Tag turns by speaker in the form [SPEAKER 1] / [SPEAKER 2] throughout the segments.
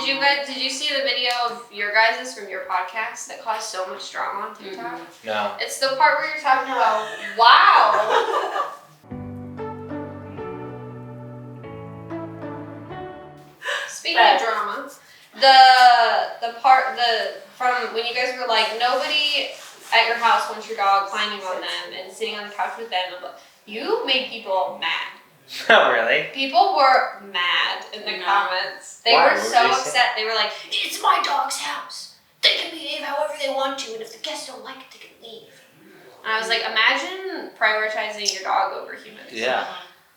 [SPEAKER 1] Did you see the video of your guys' from your podcast that caused so much drama on TikTok?
[SPEAKER 2] Mm-hmm. No.
[SPEAKER 1] It's the part where you're talking about, wow. Speaking of drama, from when you guys were like, nobody at your house wants your dog climbing on them and sitting on the couch with them, you made people mad.
[SPEAKER 2] Oh, really?
[SPEAKER 1] People were mad in the comments. They were so upset. They were like, it's my dog's house. They can behave however they want to, and if the guests don't like it, they can leave. And I was like, imagine prioritizing your dog over humans.
[SPEAKER 2] Yeah.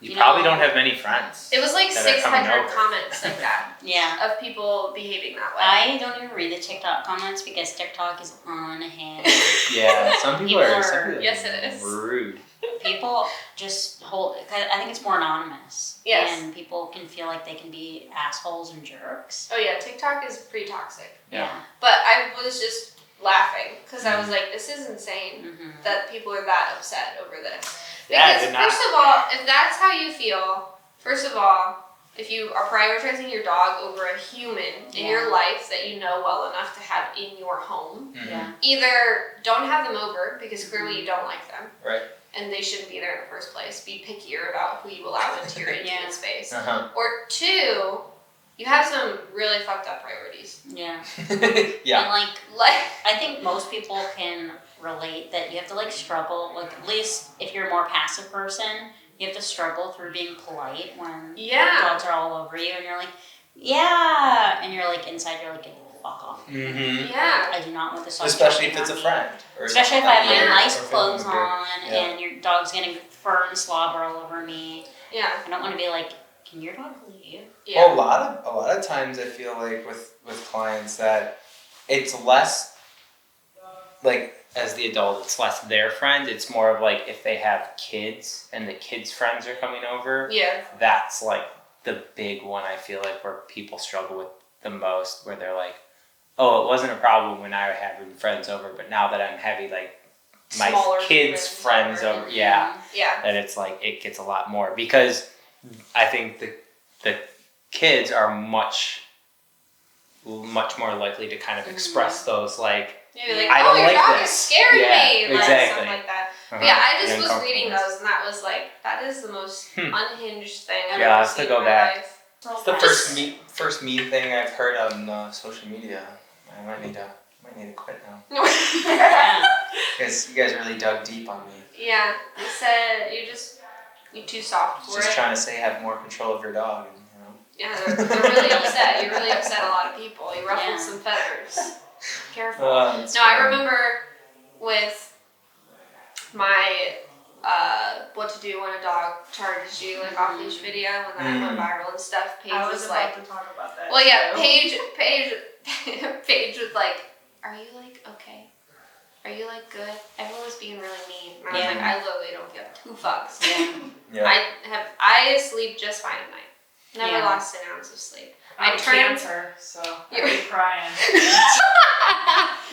[SPEAKER 2] You probably don't have many friends.
[SPEAKER 1] It was like 600 comments like that.
[SPEAKER 3] Yeah.
[SPEAKER 1] Of people behaving that way.
[SPEAKER 3] I don't even read the TikTok comments because TikTok is unhinged.
[SPEAKER 2] Yeah, some people are
[SPEAKER 1] yes, it is.
[SPEAKER 2] Rude.
[SPEAKER 3] People just I think it's more anonymous.
[SPEAKER 1] Yes.
[SPEAKER 3] And people can feel like they can be assholes and jerks.
[SPEAKER 1] Oh yeah, TikTok is pretty toxic.
[SPEAKER 3] Yeah.
[SPEAKER 1] But I was just laughing because I was like, this is insane that people are that upset over this. Because first of all, if that's how you feel, if you are prioritizing your dog over a human in your life that you know well enough to have in your home, either don't have them over because clearly you don't like them.
[SPEAKER 2] Right.
[SPEAKER 1] And they shouldn't be there in the first place. Be pickier about who you allow into your intimate space. Or two, you have some really fucked up priorities.
[SPEAKER 3] Yeah.
[SPEAKER 2] Yeah.
[SPEAKER 3] And like I think most people can relate that you have to struggle, at least if you're a more passive person, you have to struggle through being polite when dogs are all over you and you're like, yeah, and you're inside you're like, get the fuck off.
[SPEAKER 2] Mm-hmm.
[SPEAKER 1] Yeah.
[SPEAKER 3] I do not want this dog.
[SPEAKER 2] Especially if it's a friend.
[SPEAKER 3] Especially if I have my nice clothes on and your dog's getting fur and slobber all over me.
[SPEAKER 1] Yeah.
[SPEAKER 3] I don't want to be like, can your dog leave?
[SPEAKER 1] Yeah.
[SPEAKER 2] Well, a lot of times I feel like with clients that it's less as the adult, it's less their friend. It's more of if they have kids and the kids' friends are coming over.
[SPEAKER 1] Yeah.
[SPEAKER 2] That's the big one I feel where people struggle with the most, where they're like, oh, it wasn't a problem when I had having friends over, but now that I'm having my
[SPEAKER 1] smaller
[SPEAKER 2] kids' friends over,
[SPEAKER 1] Yeah.
[SPEAKER 2] that it's it gets a lot more because I think the kids are much more likely to kind of express those
[SPEAKER 1] Maybe
[SPEAKER 2] I don't
[SPEAKER 1] your
[SPEAKER 2] like
[SPEAKER 1] dog
[SPEAKER 2] this.
[SPEAKER 1] is scaring me,
[SPEAKER 2] Exactly.
[SPEAKER 1] Stuff like that. But yeah, I just was reading those, and that was that is the most unhinged thing I've ever seen in my life.
[SPEAKER 2] It's the first me thing I've heard on social media. I might need to quit now. Because you guys really dug deep on me.
[SPEAKER 1] Yeah, they said you're too soft for it.
[SPEAKER 2] Just trying to say have more control of your dog.
[SPEAKER 1] Yeah, they're really upset. You really upset a lot of people. You ruffled some feathers. Careful. I remember with my what to do when a dog charges you off leash video when that went viral and stuff. Paige
[SPEAKER 4] I was about to talk about that.
[SPEAKER 1] Well, yeah, Paige was like, "Are you okay? Are you good?" Everyone was being really mean. And I was like, I literally don't give two fucks. I sleep just fine at night. Never lost an ounce of sleep.
[SPEAKER 4] I'm Cancer, so I'd be crying.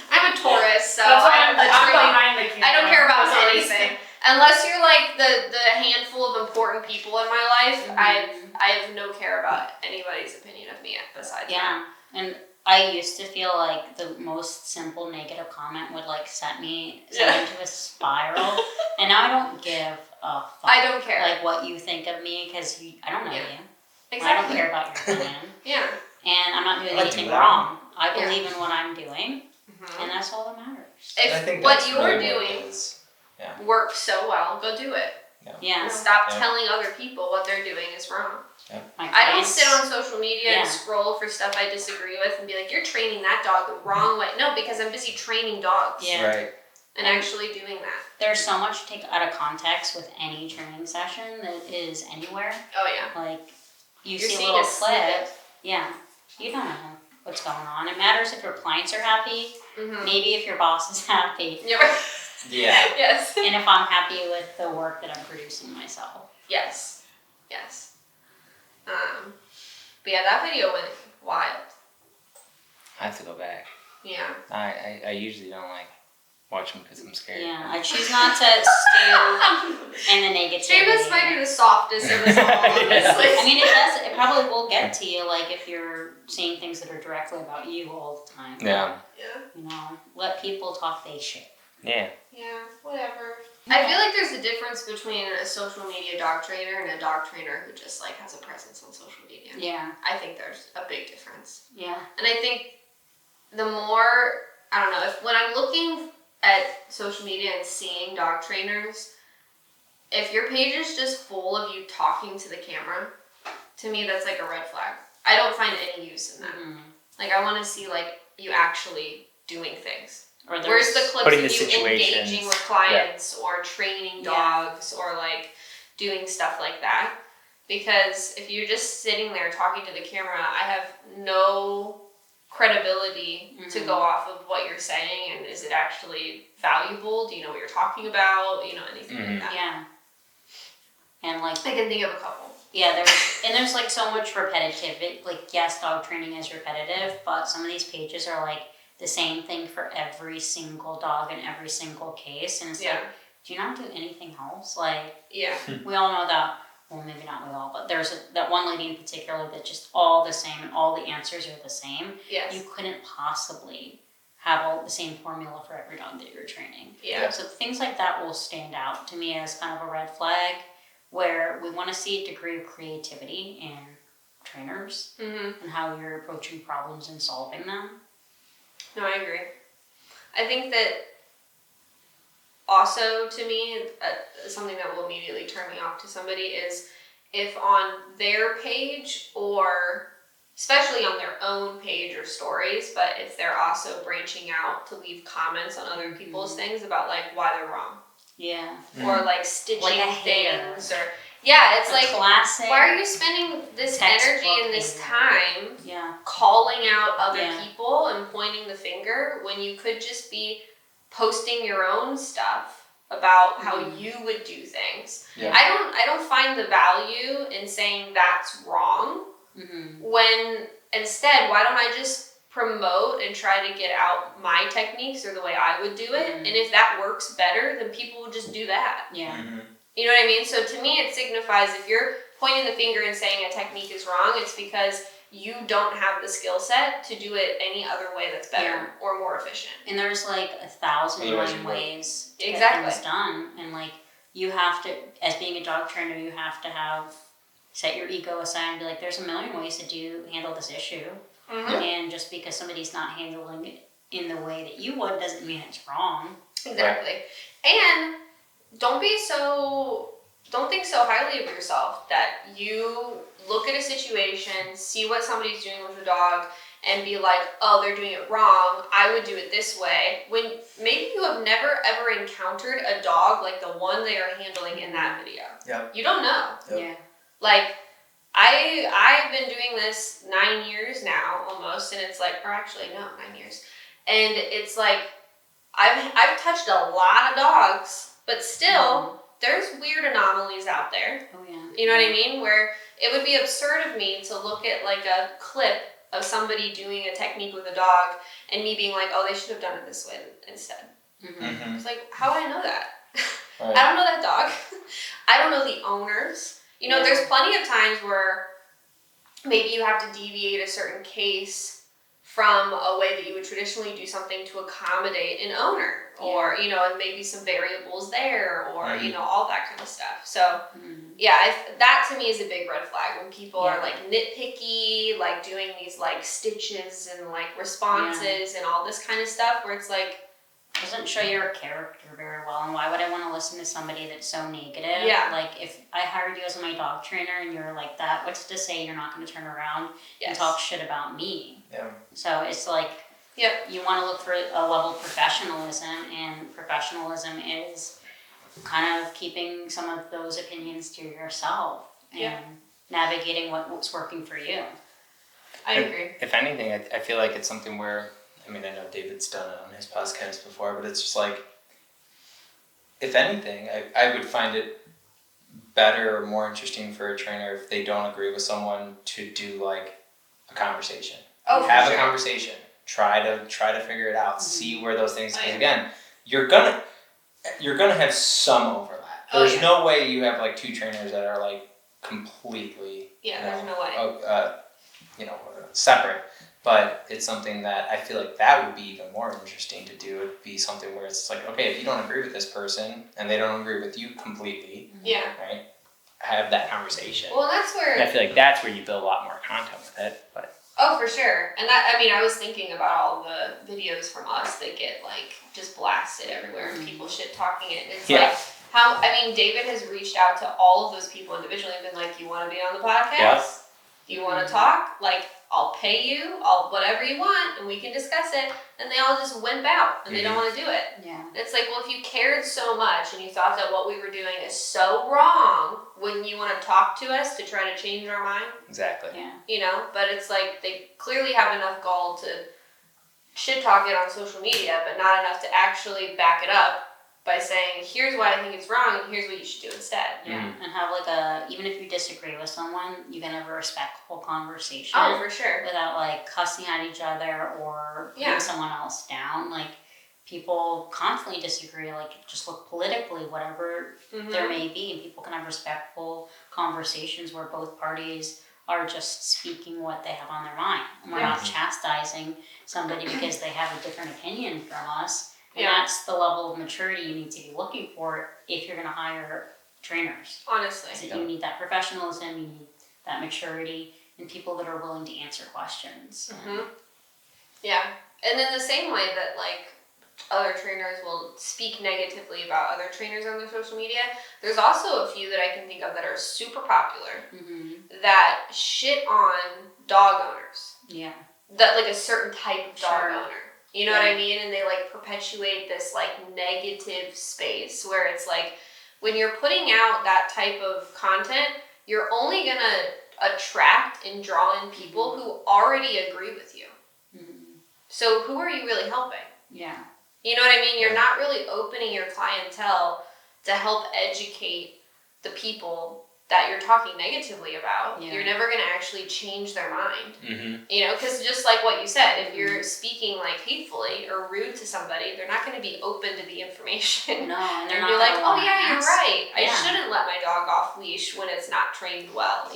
[SPEAKER 1] I'm a Taurus, so
[SPEAKER 4] that's why I'm behind the camera.
[SPEAKER 1] I don't care about anything. Unless you're the handful of important people in my life, I have no care about anybody's opinion of me besides that.
[SPEAKER 3] And I used to feel the most simple negative comment would send me into a spiral, and now I don't give a fuck.
[SPEAKER 1] I don't care
[SPEAKER 3] what you think of me because I don't know you.
[SPEAKER 1] Exactly.
[SPEAKER 3] I don't care about your opinion. And I'm not doing anything wrong. I believe in what I'm doing, and that's all that matters.
[SPEAKER 1] If what you're doing works so well, go do it. And stop telling other people what they're doing is wrong. I don't sit on social media and scroll for stuff I disagree with and be like, you're training that dog the wrong way. No, because I'm busy training dogs.
[SPEAKER 3] Yeah.
[SPEAKER 2] Right.
[SPEAKER 1] And actually doing that.
[SPEAKER 3] There's so much to take out of context with any training session that is anywhere.
[SPEAKER 1] Oh, yeah.
[SPEAKER 3] You see a little clip. Yeah. You don't know what's going on. It matters if your clients are happy. Maybe if your boss is happy.
[SPEAKER 1] Yeah. Yes.
[SPEAKER 3] And if I'm happy with the work that I'm producing myself.
[SPEAKER 1] Yes. But yeah, that video went wild.
[SPEAKER 2] I have to go back.
[SPEAKER 1] Yeah.
[SPEAKER 2] I usually don't watch them because I'm scared.
[SPEAKER 3] Yeah, I choose not to stew in the negativity.
[SPEAKER 1] Seamus might be the softest of us all, honestly.
[SPEAKER 3] I mean, it probably will get to you, like, if you're seeing things that are directly about you all the time.
[SPEAKER 2] Yeah.
[SPEAKER 3] You know, let people talk they shit.
[SPEAKER 2] Yeah.
[SPEAKER 1] Yeah, whatever. I feel like there's a difference between a social media dog trainer and a dog trainer who just, like, has a presence on social media.
[SPEAKER 3] Yeah.
[SPEAKER 1] I think there's a big difference.
[SPEAKER 3] Yeah.
[SPEAKER 1] And I think the more, I don't know, when I'm looking at social media and seeing dog trainers, if your page is just full of you talking to the camera, to me that's like a red flag. I don't find any use in that. Mm-hmm. Like, I want to see, like, you actually doing things. Or where's the clips of you engaging with clients or training dogs or, like, doing stuff like that? Because if you're just sitting there talking to the camera, I have no credibility to go off of what you're saying, and is it actually valuable? Do you know what you're talking about? You know, anything like that.
[SPEAKER 3] Yeah. And, like,
[SPEAKER 1] I can think of a couple.
[SPEAKER 3] Yeah, there's like so much repetitive. Like, yes, dog training is repetitive, but some of these pages are like the same thing for every single dog in every single case, and it's like, do you not do anything else? Like, we all know that. Well, maybe not we all, but there's that one lady in particular that's just all the same, and all the answers are the same.
[SPEAKER 1] Yes.
[SPEAKER 3] You couldn't possibly have all the same formula for every dog that you're training.
[SPEAKER 1] Yeah.
[SPEAKER 3] So things like that will stand out to me as kind of a red flag, where we want to see a degree of creativity in trainers and how you're approaching problems and solving them.
[SPEAKER 1] No, I agree. I think that also, to me, something that will immediately turn me off to somebody is if on their page, or especially on their own page or stories, but if they're also branching out to leave comments on other people's things about, like, why they're wrong.
[SPEAKER 3] Yeah.
[SPEAKER 1] Or, like, stitching
[SPEAKER 3] like
[SPEAKER 1] things, or it's like,
[SPEAKER 3] classic.
[SPEAKER 1] Why are you spending this energy and this time calling out other people and pointing the finger when you could just be posting your own stuff about how you would do things? I don't find the value in saying that's wrong when instead, why don't I just promote and try to get out my techniques or the way I would do it, and if that works better, then people will just do that. You know what I mean? So to me, it signifies if you're pointing the finger and saying a technique is wrong, it's because you don't have the skill set to do it any other way that's better or more efficient.
[SPEAKER 3] And there's like 1,000 million ways to get things done, and like, you have to, as being a dog trainer, you have to set your ego aside and be like, there's a million ways to handle this issue. And just because somebody's not handling it in the way that you would doesn't mean it's wrong.
[SPEAKER 1] Exactly. And don't think so highly of yourself that you look at a situation, see what somebody's doing with a dog, and be like, oh, they're doing it wrong, I would do it this way, when maybe you have never ever encountered a dog like the one they are handling in that video. You don't know. Like, I've been doing this 9 years now, almost, and it's like, or actually, no, 9 years. And it's like, I've touched a lot of dogs, but still, there's weird anomalies out there. You know what I mean? Where it would be absurd of me to look at, like, a clip of somebody doing a technique with a dog and me being like, oh, they should have done it this way instead. It's like, how would I know that? I don't know that dog. I don't know the owners. You know, there's plenty of times where maybe you have to deviate a certain case from a way that you would traditionally do something to accommodate an owner, or, you know, and maybe some variables there, or, you know, all that kind of stuff. So, that to me is a big red flag when people are, like, nitpicky, like, doing these, like, stitches and, like, responses and all this kind of stuff, where it's like,
[SPEAKER 3] doesn't show your character very well, and why would I want to listen to somebody that's so negative? Like, if I hired you as my dog trainer and you're like that, what's to say you're not going to turn around and talk shit about me? So it's like, you want to look for a level of professionalism, and professionalism is kind of keeping some of those opinions to yourself and navigating what's working for you.
[SPEAKER 1] I agree.
[SPEAKER 2] If anything, I feel like it's something where, I mean, I know David's done it on his podcast before, but it's just like, if anything, I would find it better or more interesting for a trainer if they don't agree with someone to do, like, a conversation. Have a conversation. Try to figure it out. See where those things, because again, you're gonna have some overlap. There's no way you have like 2 trainers that are like completely
[SPEAKER 1] there's no way.
[SPEAKER 2] separate. But it's something that I feel like that would be even more interesting to do. It'd be something where it's like, okay, if you don't agree with this person and they don't agree with you completely, right? Have that conversation.
[SPEAKER 1] Well, that's where...
[SPEAKER 2] And I feel like that's where you build a lot more content with it. But
[SPEAKER 1] oh, for sure. And I was thinking about all the videos from us that get like just blasted everywhere and people shit talking it. And it's like David has reached out to all of those people individually and been like, you want to be on the podcast?
[SPEAKER 2] Yes.
[SPEAKER 1] Do you want to talk? Like, I'll pay you, whatever you want, and we can discuss it. And they all just wimp out, and they don't want to do it.
[SPEAKER 3] Yeah.
[SPEAKER 1] It's like, well, if you cared so much and you thought that what we were doing is so wrong, wouldn't you want to talk to us to try to change our mind?
[SPEAKER 2] Exactly.
[SPEAKER 3] Yeah.
[SPEAKER 1] But it's like they clearly have enough gall to shit talk it on social media, but not enough to actually back it up by saying, here's why I think it's wrong, and here's what you should do instead.
[SPEAKER 3] Yeah, and have even if you disagree with someone, you can have a respectful conversation.
[SPEAKER 1] Oh, for sure.
[SPEAKER 3] Without like cussing at each other or putting someone else down. Like, people constantly disagree, like just look politically, whatever there may be, and people can have respectful conversations where both parties are just speaking what they have on their mind. And we're not chastising somebody because they have a different opinion from us. And that's the level of maturity you need to be looking for if you're going to hire trainers.
[SPEAKER 1] Honestly.
[SPEAKER 3] So you need that professionalism, you need that maturity, and people that are willing to answer questions.
[SPEAKER 1] Yeah. And in the same way that, like, other trainers will speak negatively about other trainers on their social media, there's also a few that I can think of that are super popular that shit on dog owners.
[SPEAKER 3] Yeah.
[SPEAKER 1] That, like, a certain type of dog owner. You know what I mean? And they like perpetuate this like negative space where it's like when you're putting out that type of content, you're only going to attract and draw in people who already agree with you. So who are you really helping?
[SPEAKER 3] Yeah.
[SPEAKER 1] You know what I mean? You're not really opening your clientele to help educate the people that you're talking negatively about. You're never going to actually change their mind. Because just like what you said, if you're speaking like hatefully or rude to somebody, they're not going to be open to the information.
[SPEAKER 3] No, and they're
[SPEAKER 1] and
[SPEAKER 3] not
[SPEAKER 1] you're like, oh yeah, you're right.
[SPEAKER 3] Yeah.
[SPEAKER 1] I shouldn't let my dog off leash when it's not trained well,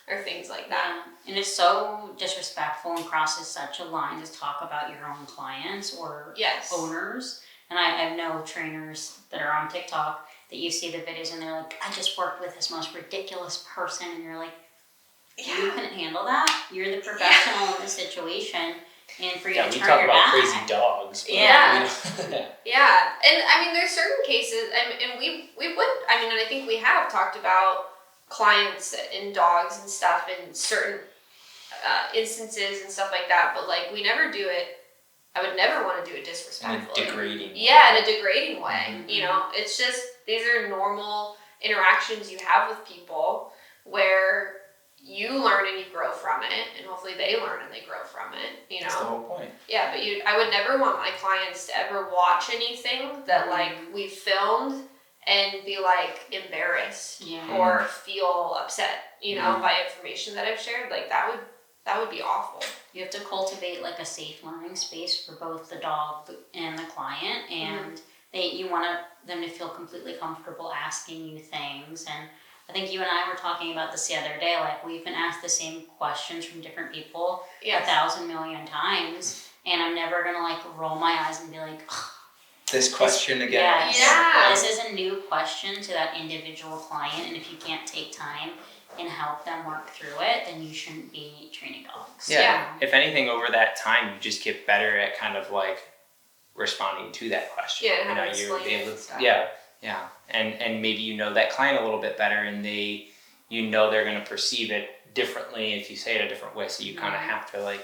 [SPEAKER 1] or things like that.
[SPEAKER 3] Yeah. And it's so disrespectful and crosses such a line to talk about your own clients or owners. And I know trainers that are on TikTok that you see the videos and they're like, I just worked with this most ridiculous person, and you're like, you couldn't handle that? You're the professional in the situation, and for you to turn your back.
[SPEAKER 2] We talk about crazy dogs. But
[SPEAKER 1] Yeah. And I mean, there's certain cases, and we would, and I think we have talked about clients and dogs and stuff in certain instances and stuff like that, but like we never do it. I would never want to do it disrespectfully.
[SPEAKER 2] In a degrading way.
[SPEAKER 1] Yeah, in a degrading way. It's just, these are normal interactions you have with people where you learn and you grow from it, and hopefully they learn and they grow from it,
[SPEAKER 2] That's the whole point.
[SPEAKER 1] Yeah, but I would never want my clients to ever watch anything that, like, we filmed and be, like, embarrassed or feel upset, by information that I've shared. Like, that would be awful.
[SPEAKER 3] You have to cultivate like a safe learning space for both the dog and the client, and you want them to feel completely comfortable asking you things. And I think you and I were talking about this the other day. Like, we've been asked the same questions from different people 1,000 million times, and I'm never gonna like roll my eyes and be like,
[SPEAKER 2] this question again.
[SPEAKER 3] This is a new question to that individual client, and if you can't take time and help them work through it, then you shouldn't be training dogs.
[SPEAKER 2] Yeah. If anything, over that time, you just get better at kind of like responding to that question.
[SPEAKER 1] Yeah, and
[SPEAKER 2] you're able to, yeah. And maybe that client a little bit better, and they're going to perceive it differently if you say it a different way. So you kind of have to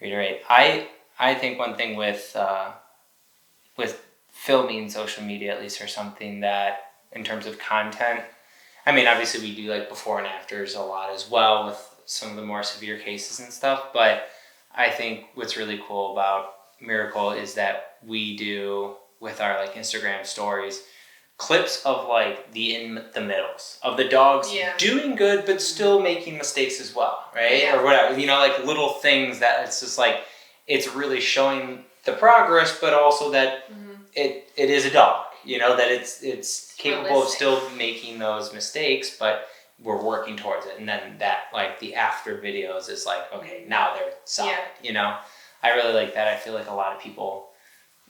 [SPEAKER 2] reiterate. I think one thing with filming social media, at least, or something that in terms of content. I mean, obviously we do like before and afters a lot as well with some of the more severe cases and stuff, but I think what's really cool about Miracle is that we do with our like Instagram stories clips of like in the middles of the dogs doing good but still making mistakes as well, right? Or whatever, like little things that it's just like it's really showing the progress, but also that it is a dog, you know, that it's capable
[SPEAKER 1] realistic.
[SPEAKER 2] of still making those mistakes, but we're working towards it. And then that, like, the after videos is like, okay, now they're solid, you know? I really like that. I feel like a lot of people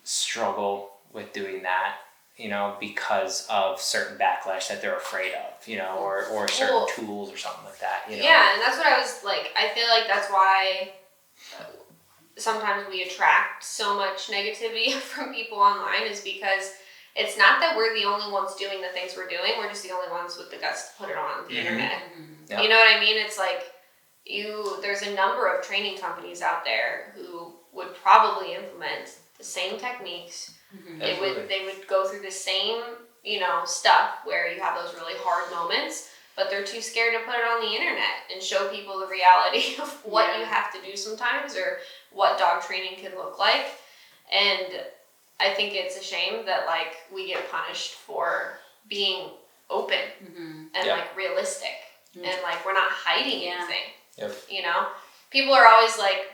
[SPEAKER 2] struggle with doing that, you know, because of certain backlash that they're afraid of, you know, or certain tools or something like that, you know?
[SPEAKER 1] Yeah, and that's what I was like, I feel like that's why sometimes we attract so much negativity from people online, is because it's not that we're the only ones doing the things we're doing, we're just the only ones with the guts to put it on the internet. Yep. You know what I mean? It's like, there's a number of training companies out there who would probably implement the same techniques. They would go through the same, you know, stuff where you have those really hard moments, but they're too scared to put it on the internet and show people the reality of what you have to do sometimes, or what dog training can look like. And I think it's a shame that, like, we get punished for being open and like realistic, and like we're not hiding anything. You know, people are always like,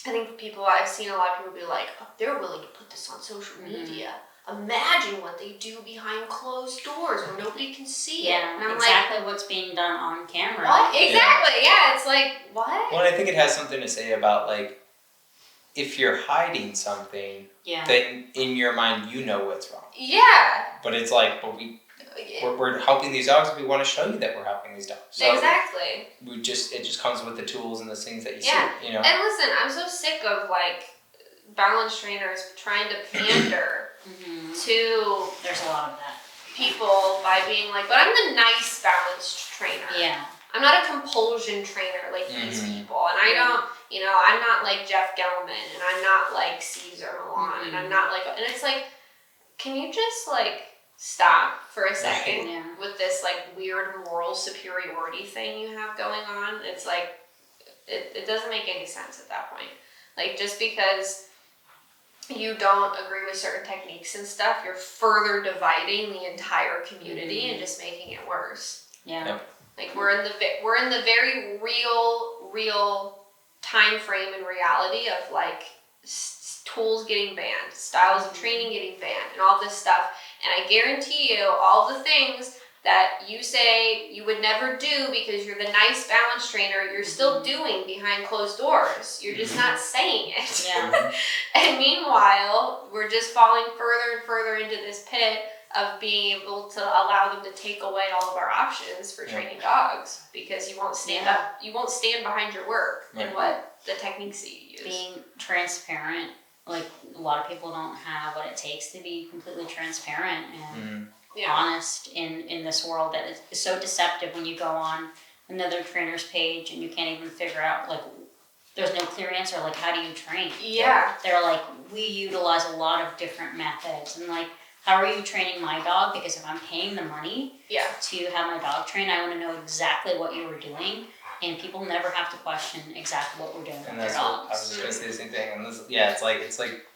[SPEAKER 1] I think I've seen a lot of people be like, oh, they're willing to put this on social media. Imagine what they do behind closed doors where nobody can see it.
[SPEAKER 3] And I'm exactly what's being done on camera.
[SPEAKER 1] What? Exactly. Yeah. It's like, what?
[SPEAKER 2] Well, I think it has something to say about, like, if you're hiding something, then in your mind you know what's wrong.
[SPEAKER 1] Yeah.
[SPEAKER 2] But it's like, we're helping these dogs. We want to show you that we're helping these dogs. So
[SPEAKER 1] exactly.
[SPEAKER 2] It just comes with the tools and the things that you see. You know.
[SPEAKER 1] And listen, I'm so sick of, like, balance trainers trying to pander to.
[SPEAKER 3] There's a lot of that.
[SPEAKER 1] People by being like, but I'm the nice balanced trainer. Yeah. I'm not a compulsion trainer like these people, and I don't, you know, I'm not like Jeff Gellman, and I'm not like Caesar Milan, and I'm not like, and it's like, can you just like stop for a second with this like weird moral superiority thing you have going on? It's like, it doesn't make any sense at that point. Like, just because you don't agree with certain techniques and stuff, you're further dividing the entire community and just making it worse. Yeah. Yep. Like, we're in the very real time frame and reality of like tools getting banned, styles of training getting banned, and all this stuff. And I guarantee you, all the things that you say you would never do because you're the nice balance trainer, you're still doing behind closed doors. You're just not saying it. Yeah. And meanwhile, we're just falling further and further into this pit of being able to allow them to take away all of our options for training dogs, because you won't stand up, you won't stand behind your work and what the techniques that you use.
[SPEAKER 3] Being transparent, like, a lot of people don't have what it takes to be completely transparent and honest in this world that is so deceptive. When you go on another trainer's page and you can't even figure out, like, there's no clear answer, like, how do you train? Yeah. They're like, we utilize a lot of different methods, and like, how are you training my dog? Because if I'm paying the money to have my dog trained, I want to know exactly what you were doing. And people never have to question exactly what we're doing with their dogs.
[SPEAKER 2] I was just going to say the same thing. And this, it's like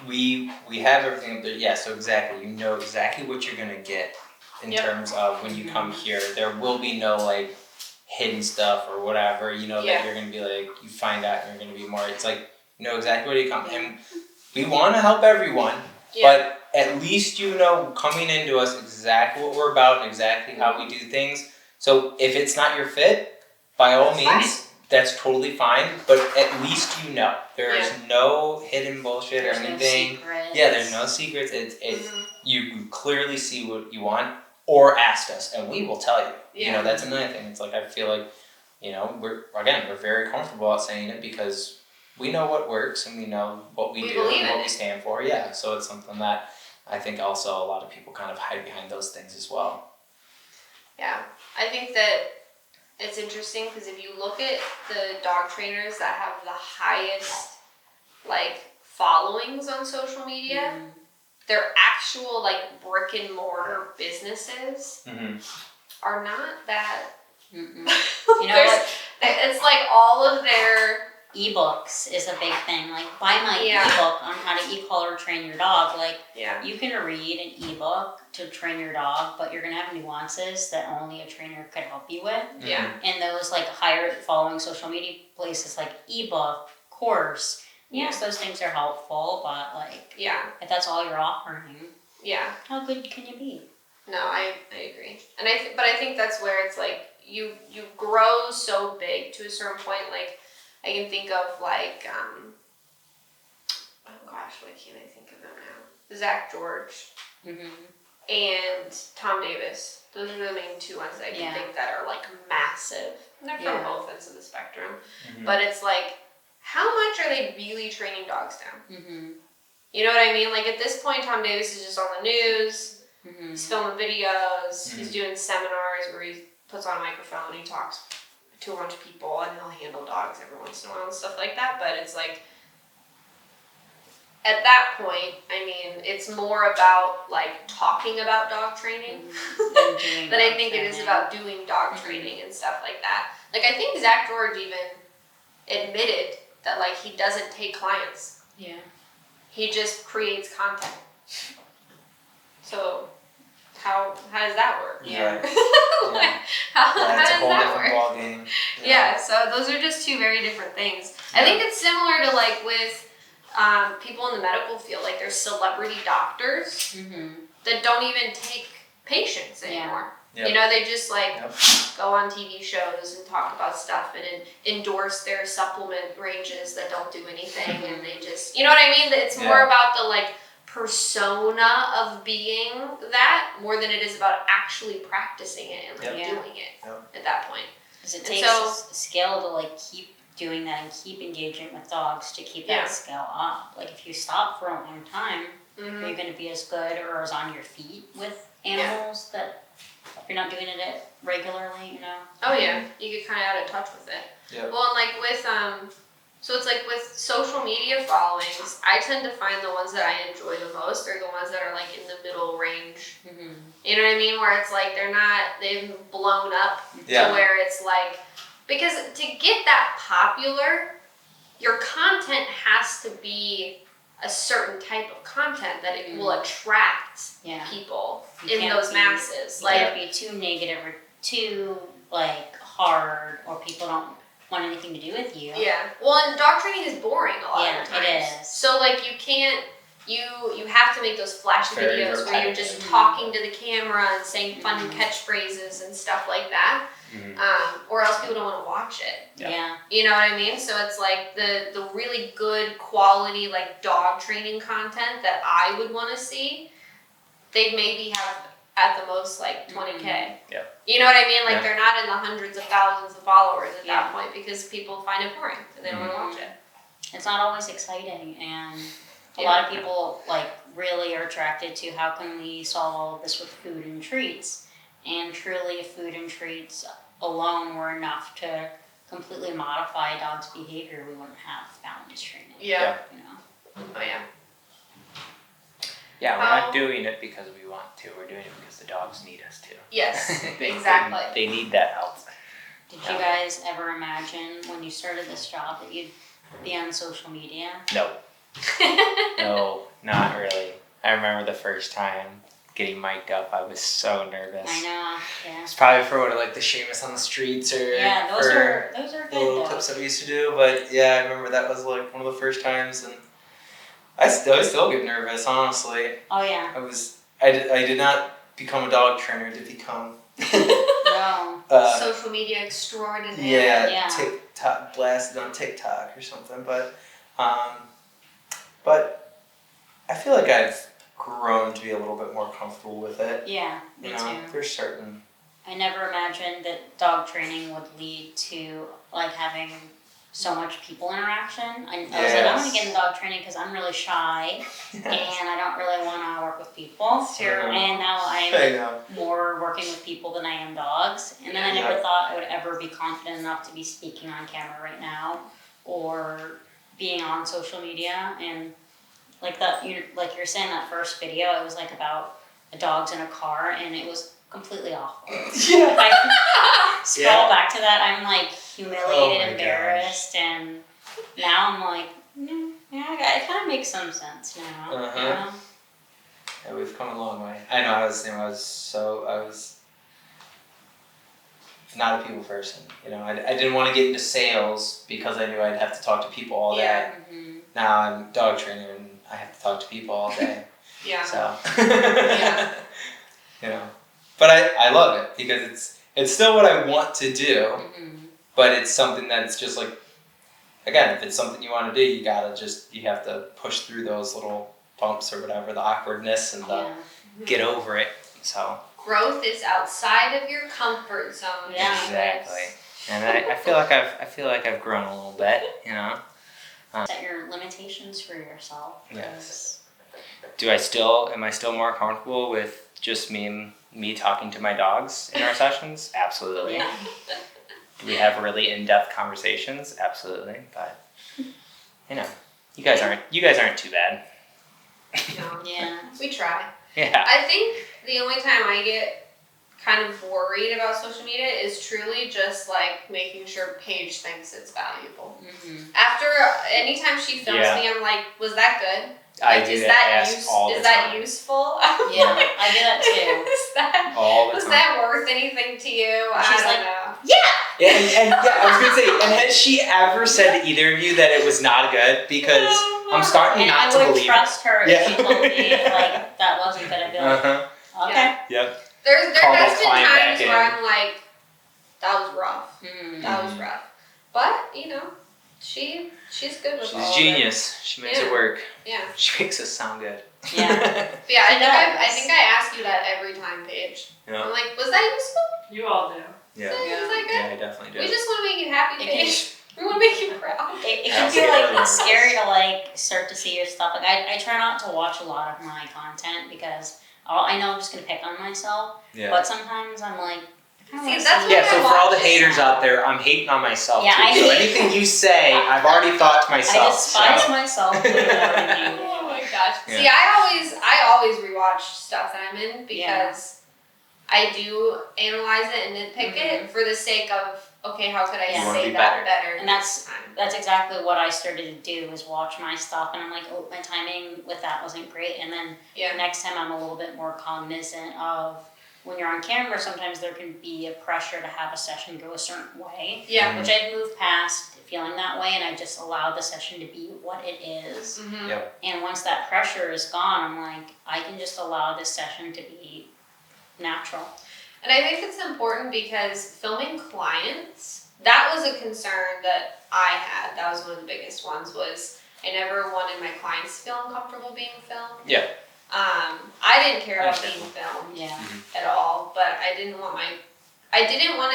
[SPEAKER 2] we have everything up there. Yeah, so exactly. You know exactly what you're going to get in terms of when you come here. There will be no, like, hidden stuff or whatever, you know, that you're going to be like, you find out and you're going to be more, it's like, you know exactly where you come. And we want to help everyone, but at least you know coming into us exactly what we're about and exactly how we do things. So if it's not your fit, by all means, that's totally fine. But at least you know there's no hidden bullshit or anything. No secrets. Yeah, there's no secrets. It's you clearly see what you want, or ask us and we will tell you. You know, that's another thing. It's like, I feel like, you know, we're very comfortable at saying it because we know what works and we know what we do and what we stand for. Yeah, so it's something that I think also a lot of people kind of hide behind those things as well.
[SPEAKER 1] Yeah, I think that it's interesting because if you look at the dog trainers that have the highest, like, followings on social media, their actual, like, brick and mortar businesses are not that. You know what? It's like all of their
[SPEAKER 3] ebooks is a big thing. Like, buy my ebook on how to e-collar train your dog. Like, you can read an ebook to train your dog, but you're gonna have nuances that only a trainer could help you with. And those, like, higher following social media places like ebook, course, Yes, those things are helpful, but like, if that's all you're offering, how good can you be?
[SPEAKER 1] No, I agree, and but I think that's where it's like you grow so big to a certain point. Like I can think of like oh gosh, why can't I think of them now? Zach George and Tom Davis. Those are the main two ones that I can think that are like massive. And they're from both ends of the spectrum, but it's like, how much are they really training dogs down? You know what I mean? Like at this point, Tom Davis is just on the news. He's filming videos. He's doing seminars where he puts on a microphone and he talks to a bunch of people, and he'll handle dogs every once in a while and stuff like that. But it's like, at that point, I mean, it's more about like talking about dog training than I think it is about doing dog training and stuff like that. Like I think Zach George even admitted that like he doesn't take clients.
[SPEAKER 3] Yeah.
[SPEAKER 1] He just creates content. So how does that work?
[SPEAKER 2] Yeah.
[SPEAKER 1] How does
[SPEAKER 2] whole
[SPEAKER 1] that
[SPEAKER 2] different
[SPEAKER 1] work?
[SPEAKER 2] ball game.
[SPEAKER 1] Yeah, so those are just two very different things. I think it's similar to like with people in the medical field, like there's celebrity doctors that don't even take patients anymore. You know, they just like go on TV shows and talk about stuff and endorse their supplement ranges that don't do anything, and they just, you know what I mean? It's more about the like persona of being that more than it is about actually practicing it and like doing it at that point.
[SPEAKER 3] Because it takes a skill to like keep doing that and keep engaging with dogs to keep that skill up. Like if you stop for a long time, are you going to be as good or as on your feet with animals that if you're not doing it regularly, you know?
[SPEAKER 1] Oh yeah, you get kind of out of touch with it. Yeah. Well, and like with so it's like with social media followings, I tend to find the ones that I enjoy the most are the ones that are like in the middle range. You know what I mean? Where it's like they've blown up to where it's like, because to get that popular, your content has to be a certain type of content that it will attract people in those masses.
[SPEAKER 3] You can't be too negative or too like hard, or people don't want anything to do with you.
[SPEAKER 1] Yeah. Well, and dog training is boring a lot of the times.
[SPEAKER 3] It is.
[SPEAKER 1] So like you can't, you have to make those flash videos where you're just talking to the camera and saying fun catchphrases and stuff like that. Or else people don't want to watch it.
[SPEAKER 3] Yeah.
[SPEAKER 1] You know what I mean? So it's like the really good quality like dog training content that I would want to see, they'd maybe have at the most like 20K.
[SPEAKER 2] Yeah.
[SPEAKER 1] You know what I mean? Like they're not in the hundreds of thousands of followers at that point because people find it boring and they don't want to watch it.
[SPEAKER 3] It's not always exciting, and a lot of people like really are attracted to how can we solve all of this with food and treats, and truly food and treats alone were enough to completely modify a dog's behavior. We wouldn't have balance training.
[SPEAKER 1] Yeah.
[SPEAKER 3] You know?
[SPEAKER 1] Oh yeah.
[SPEAKER 2] Yeah, we're not doing it because we want to. We're doing it because the dogs need us to.
[SPEAKER 1] Yes, exactly.
[SPEAKER 2] They need that help.
[SPEAKER 3] Did you guys ever imagine when you started this job that you'd be on social media?
[SPEAKER 2] No. No, not really. I remember the first time getting mic'd up, I was so nervous.
[SPEAKER 3] I know, yeah.
[SPEAKER 2] It's probably for what, like the Seamus on the streets or
[SPEAKER 3] those are good
[SPEAKER 2] the little clips that we used to do. But yeah, I remember that was like one of the first times, and I still get nervous, honestly.
[SPEAKER 3] Oh yeah.
[SPEAKER 2] I did not become a dog trainer to become
[SPEAKER 3] no.
[SPEAKER 1] Social media extraordinaire.
[SPEAKER 2] Yeah, TikTok, blasted on TikTok or something. But I feel like I've grown to be a little bit more comfortable with it.
[SPEAKER 3] Yeah, me too.
[SPEAKER 2] There's certain.
[SPEAKER 3] I never imagined that dog training would lead to like having so much people interaction. I was like, I want to get into dog training because I'm really shy and I don't really want to work with people.
[SPEAKER 1] It's terrible.
[SPEAKER 3] And now I'm more working with people than I am dogs. And then I never thought I would ever be confident enough to be speaking on camera right now or being on social media. And like you're saying, that first video, it was like about the dogs in a car, and it was completely awful.
[SPEAKER 2] Yeah.
[SPEAKER 3] If I scroll back to that, I'm like humiliated, embarrassed, and now I'm like, it kind of makes some sense now. You know?
[SPEAKER 2] Yeah, we've come a long way. I know. I was not a people person. You know, I didn't want to get into sales because I knew I'd have to talk to people all day. now I'm dog trainer and I have to talk to people all day.
[SPEAKER 1] Yeah.
[SPEAKER 2] So.
[SPEAKER 1] Yeah.
[SPEAKER 2] You know, but I love it because it's still what I want to do, but it's something that's just like, again, if it's something you want to do, you have to push through those little bumps or whatever, the awkwardness and get over it. So
[SPEAKER 1] growth is outside of your comfort zone.
[SPEAKER 3] Yeah,
[SPEAKER 2] exactly. And I feel like I've grown a little bit, you know.
[SPEAKER 3] Set your limitations for yourself.
[SPEAKER 2] Yes. Am I still more comfortable with just me talking to my dogs in our sessions? Absolutely.
[SPEAKER 3] Yeah.
[SPEAKER 2] Do we have really in-depth conversations? Absolutely. But you know, you guys aren't too bad.
[SPEAKER 1] No.
[SPEAKER 3] Yeah.
[SPEAKER 1] We try.
[SPEAKER 2] Yeah.
[SPEAKER 1] I think the only time I get kind of worried about social media is truly just like making sure Paige thinks it's valuable. After anytime she films me, I'm like, was that good?
[SPEAKER 2] I
[SPEAKER 1] like,
[SPEAKER 2] do
[SPEAKER 1] is
[SPEAKER 2] that all the
[SPEAKER 1] Is that
[SPEAKER 2] time.
[SPEAKER 1] useful?
[SPEAKER 3] Yeah, I do that too.
[SPEAKER 2] All the
[SPEAKER 1] was
[SPEAKER 2] time.
[SPEAKER 1] that worth anything to you?
[SPEAKER 3] She's
[SPEAKER 1] I
[SPEAKER 3] like,
[SPEAKER 1] don't know.
[SPEAKER 3] Yeah.
[SPEAKER 2] And I was gonna say, and has she ever said to either of you that it was not good? Because I'm starting
[SPEAKER 3] And
[SPEAKER 2] not
[SPEAKER 3] I
[SPEAKER 2] to
[SPEAKER 3] would
[SPEAKER 2] believe
[SPEAKER 3] trust her if
[SPEAKER 2] Yeah.
[SPEAKER 3] she told me like that wasn't good. I'd be like, okay.
[SPEAKER 2] Yep.
[SPEAKER 1] There
[SPEAKER 2] Call
[SPEAKER 1] has
[SPEAKER 2] that
[SPEAKER 1] been
[SPEAKER 2] client
[SPEAKER 1] times
[SPEAKER 2] back
[SPEAKER 1] where
[SPEAKER 2] in.
[SPEAKER 1] I'm like, that was rough. That was rough. But you know, she's good with all
[SPEAKER 2] She's
[SPEAKER 1] of
[SPEAKER 2] genius. She makes it work.
[SPEAKER 1] Yeah.
[SPEAKER 2] She makes us sound good.
[SPEAKER 3] Yeah.
[SPEAKER 1] But yeah, I think I ask you that every time, Paige.
[SPEAKER 2] Yeah.
[SPEAKER 1] I'm like, was that useful?
[SPEAKER 4] You all do.
[SPEAKER 2] Yeah.
[SPEAKER 1] Was that good?
[SPEAKER 2] Yeah, I definitely do.
[SPEAKER 1] We just want to make you happy,
[SPEAKER 3] It can-
[SPEAKER 1] Paige. We want to make you proud.
[SPEAKER 3] It
[SPEAKER 2] I
[SPEAKER 3] can
[SPEAKER 2] also
[SPEAKER 3] be
[SPEAKER 2] get
[SPEAKER 3] like
[SPEAKER 2] really
[SPEAKER 3] scary to like start to see your stuff. Like I try not to watch a lot of my content because I know I'm just gonna pick on myself.
[SPEAKER 2] Yeah.
[SPEAKER 3] But sometimes I'm like,
[SPEAKER 1] See, that's what
[SPEAKER 2] Yeah, so for all the
[SPEAKER 1] watch
[SPEAKER 2] haters
[SPEAKER 1] it.
[SPEAKER 2] out there, I'm hating on myself
[SPEAKER 3] Yeah,
[SPEAKER 2] too.
[SPEAKER 3] I
[SPEAKER 2] So
[SPEAKER 3] hate-
[SPEAKER 2] anything you say, I've already thought to
[SPEAKER 3] I
[SPEAKER 2] myself.
[SPEAKER 3] despise myself way more than you.
[SPEAKER 1] Oh my gosh.
[SPEAKER 2] Yeah.
[SPEAKER 1] See, I always rewatch stuff that I'm in because I do analyze it and nitpick it for the sake of, okay, how could I
[SPEAKER 3] You
[SPEAKER 2] wanna
[SPEAKER 1] say
[SPEAKER 2] be
[SPEAKER 1] that
[SPEAKER 2] better.
[SPEAKER 1] better
[SPEAKER 3] And
[SPEAKER 1] next time?
[SPEAKER 3] That's exactly what I started to do is watch my stuff and I'm like, oh, my timing with that wasn't great. And then next time I'm a little bit more cognizant of when you're on camera, sometimes there can be a pressure to have a session go a certain way.
[SPEAKER 1] Yeah.
[SPEAKER 3] Which I've moved past feeling that way and I just allow the session to be what it is.
[SPEAKER 1] Mm-hmm.
[SPEAKER 2] Yep.
[SPEAKER 3] And once that pressure is gone, I'm like, I can just allow this session to be natural.
[SPEAKER 1] And I think it's important because filming clients, that was a concern that I had. That was one of the biggest ones was I never wanted my clients to feel uncomfortable being filmed.
[SPEAKER 2] Yeah.
[SPEAKER 1] I didn't care about being filmed
[SPEAKER 3] Yeah.
[SPEAKER 1] at all, but I didn't want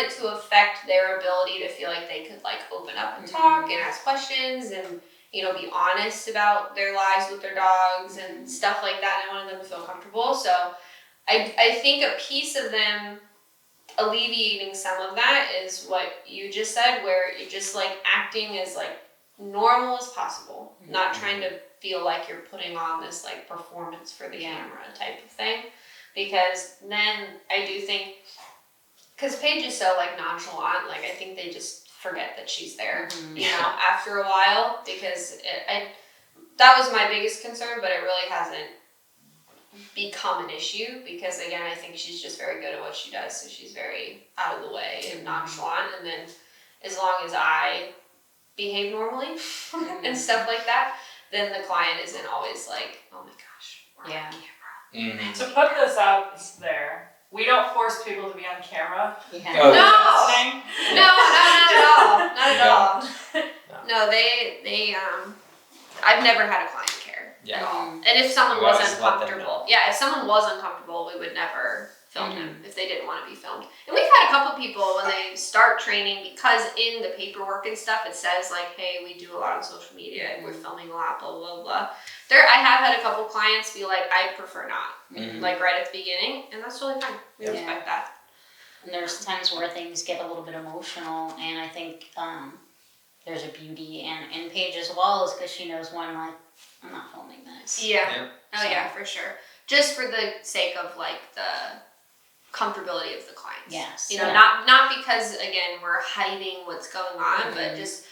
[SPEAKER 1] it to affect their ability to feel like they could like open up and talk and ask questions and, you know, be honest about their lives with their dogs and stuff like that. And I wanted them to feel comfortable. So I think a piece of them alleviating some of that is what you just said, where you're just like acting as like normal as possible, not trying to feel like you're putting on this like performance for the camera type of thing. Because then I do think, because Paige is so like nonchalant, like I think they just forget that she's there, you know, after a while, because that was my biggest concern, but it really hasn't become an issue because again, I think she's just very good at what she does, so she's very out of the way and nonchalant, and then as long as I behave normally and stuff like that, then the client isn't always like, oh my gosh, we're on camera.
[SPEAKER 4] To put this out there, we don't force people to be on camera.
[SPEAKER 3] Yeah.
[SPEAKER 2] Oh,
[SPEAKER 1] No, not at all. No, they I've never had a client care at all. And if someone
[SPEAKER 2] You
[SPEAKER 1] was
[SPEAKER 2] always let them
[SPEAKER 1] uncomfortable, if someone was uncomfortable, we would never film them if they didn't want to be filmed. And we've had a couple people when they start training, because in the paperwork and stuff it says like, hey, we do a lot on social media and we're filming a lot, blah blah blah. I have had a couple clients be like, I prefer not, like right at the beginning, and that's totally fine. We respect that.
[SPEAKER 3] And there's times where things get a little bit emotional, and I think there's a beauty in Paige as well, is because she knows when like I'm not filming this.
[SPEAKER 1] Yeah. Oh yeah, for sure. Just for the sake of like the comfortability of the clients.
[SPEAKER 3] Yes.
[SPEAKER 1] You know, not because again we're hiding what's going on, but just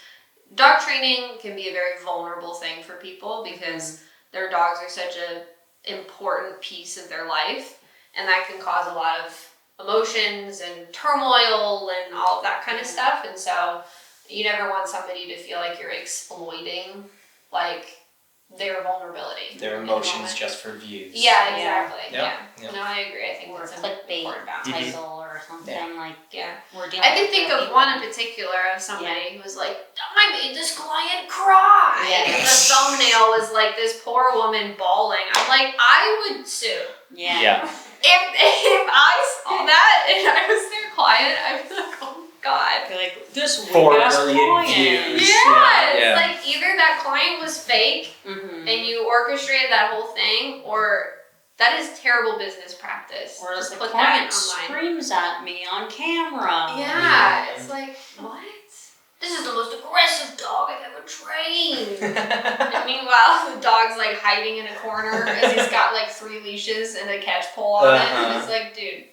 [SPEAKER 1] dog training can be a very vulnerable thing for people because their dogs are such a important piece of their life, and that can cause a lot of emotions and turmoil and all of that kind of stuff. And so you never want somebody to feel like you're exploiting like their vulnerability.
[SPEAKER 2] Their emotions just for views.
[SPEAKER 1] Yeah, exactly.
[SPEAKER 2] Yeah.
[SPEAKER 1] No, I agree. I think
[SPEAKER 3] or a
[SPEAKER 1] that's
[SPEAKER 3] clickbait
[SPEAKER 1] important
[SPEAKER 3] title or something
[SPEAKER 1] we're
[SPEAKER 3] dealing
[SPEAKER 1] I can
[SPEAKER 3] with
[SPEAKER 1] think
[SPEAKER 3] real
[SPEAKER 1] of
[SPEAKER 3] people.
[SPEAKER 1] one in particular of somebody who was like, I made this client cry.
[SPEAKER 3] Yeah.
[SPEAKER 1] And the thumbnail was like this poor woman bawling. I'm like, I would sue.
[SPEAKER 3] Yeah.
[SPEAKER 1] If I saw that and I was their client, I'd be like, oh God.
[SPEAKER 3] You're like, this
[SPEAKER 2] 4
[SPEAKER 3] weak-ass
[SPEAKER 2] million
[SPEAKER 3] client.
[SPEAKER 2] views.
[SPEAKER 1] Yes!
[SPEAKER 2] Yeah.
[SPEAKER 1] Like either that client was fake and you orchestrated that whole thing, or that is terrible business practice.
[SPEAKER 3] Or
[SPEAKER 1] Just
[SPEAKER 3] the
[SPEAKER 1] put
[SPEAKER 3] client
[SPEAKER 1] that online.
[SPEAKER 3] screams at me on camera.
[SPEAKER 1] Yeah, it's like, what? This is the most aggressive dog I've ever trained. And meanwhile, the dog's like hiding in a corner as he's got like 3 leashes and a catch pole on it. And it's like, dude.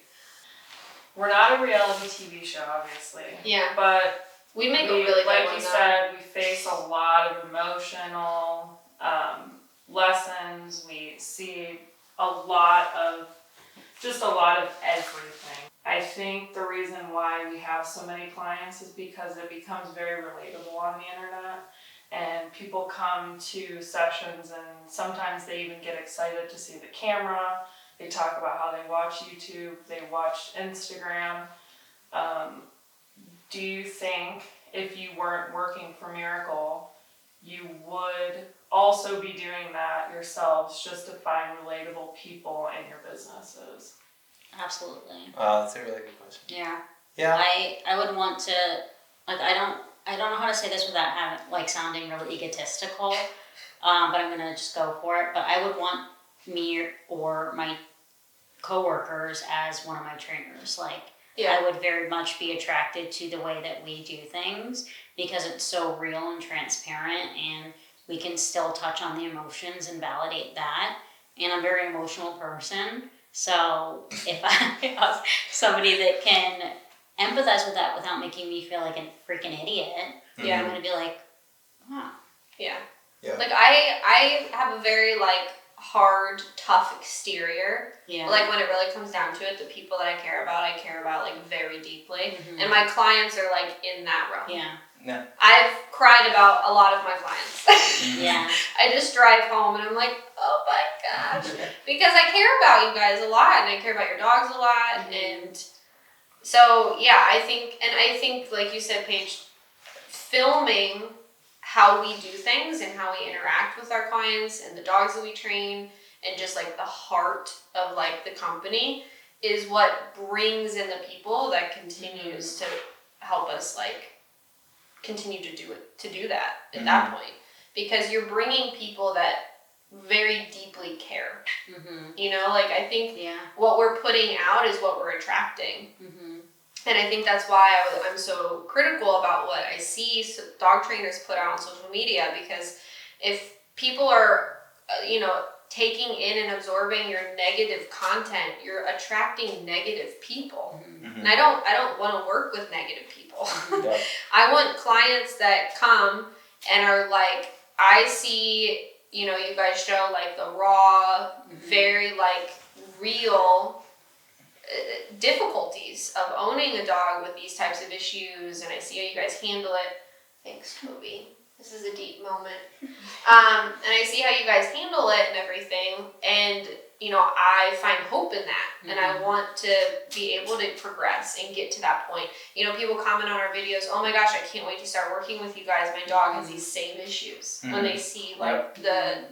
[SPEAKER 4] We're not a reality TV show, obviously.
[SPEAKER 1] Yeah.
[SPEAKER 4] But
[SPEAKER 1] we make a really good
[SPEAKER 4] like
[SPEAKER 1] one,
[SPEAKER 4] you
[SPEAKER 1] though.
[SPEAKER 4] said, we face a lot of emotional lessons. We see a lot of everything. I think the reason why we have so many clients is because it becomes very relatable on the internet. And people come to sessions and sometimes they even get excited to see the camera. They talk about how they watch YouTube, they watch Instagram. Do you think if you weren't working for Miracle, you would also be doing that yourselves just to find relatable people in your businesses?
[SPEAKER 3] Absolutely.
[SPEAKER 2] That's a really good question.
[SPEAKER 3] Yeah.
[SPEAKER 2] Yeah.
[SPEAKER 3] I would want to, like, I don't know how to say this without having, like, sounding really egotistical, but I'm gonna just go for it. But I would want me or my coworkers as one of my trainers. Like, I would very much be attracted to the way that we do things because it's so real and transparent, and we can still touch on the emotions and validate that. And I'm a very emotional person, so if I have somebody that can empathize with that without making me feel like a freaking idiot, I'm gonna be like, wow.
[SPEAKER 1] Yeah. Like I have a very like hard, tough exterior.
[SPEAKER 3] Yeah.
[SPEAKER 1] Like when it really comes down to it, the people that I care about like very deeply. And my clients are like in that realm.
[SPEAKER 3] Yeah.
[SPEAKER 1] I've cried about a lot of my clients.
[SPEAKER 3] Yeah.
[SPEAKER 1] I just drive home and I'm like, oh my gosh. Because I care about you guys a lot and I care about your dogs a lot. And so, yeah, I think, like you said, Paige, filming how we do things and how we interact with our clients and the dogs that we train and just like the heart of like the company is what brings in the people that continues to help us like continue to do that at that point, because you're bringing people that very deeply care. You know, like I think what we're putting out is what we're attracting. And I think that's why I'm so critical about what I see dog trainers put out on social media, because if people are, taking in and absorbing your negative content, you're attracting negative people. And I don't want to work with negative people. I want clients that come and are like, I see, you guys show like the raw, very like real difficulties of owning a dog with these types of issues, and I see how you guys handle it. Thanks, Toby. This is a deep moment. And I see how you guys handle it and everything, and I find hope in that, and I want to be able to progress and get to that point. People comment on our videos, oh my gosh, I can't wait to start working with you guys. My dog has these same issues, when they see like the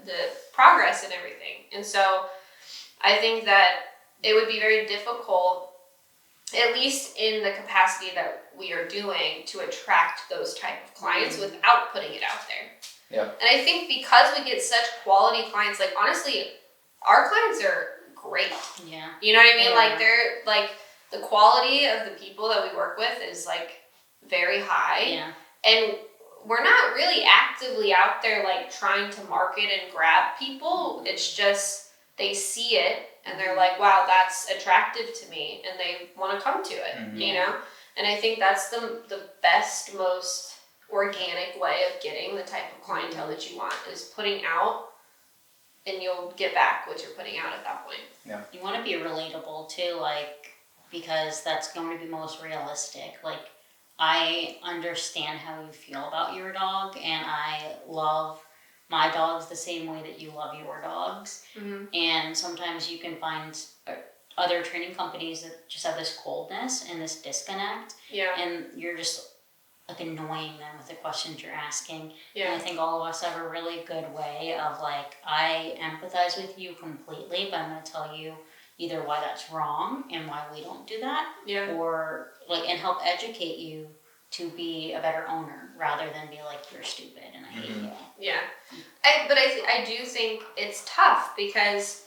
[SPEAKER 1] progress and everything. And so I think that it would be very difficult, at least in the capacity that we are doing, to attract those type of clients without putting it out there. And I think because we get such quality clients, like honestly, our clients are great. You know what I mean? Like they're like, the quality of the people that we work with is like very high. And we're not really actively out there like trying to market and grab people. It's just they see it and they're like, wow, that's attractive to me, and they want to come to it, And I think that's the best, most organic way of getting the type of clientele that you want, is putting out, and you'll get back what you're putting out at that point.
[SPEAKER 3] You want to be relatable too, like, because that's going to be most realistic. Like, I understand how you feel about your dog, and I love my dog's the same way that you love your dogs.
[SPEAKER 1] Mm-hmm.
[SPEAKER 3] And sometimes you can find other training companies that just have this coldness and this disconnect.
[SPEAKER 1] Yeah.
[SPEAKER 3] And you're just like annoying them with the questions you're asking.
[SPEAKER 1] Yeah.
[SPEAKER 3] And I think all of us have a really good way of like, I empathize with you completely, but I'm going to tell you either why that's wrong and why we don't do that.
[SPEAKER 1] Yeah.
[SPEAKER 3] Or like, and help educate you to be a better owner rather than be like, you're stupid and I hate you.
[SPEAKER 1] Yeah. I do think it's tough because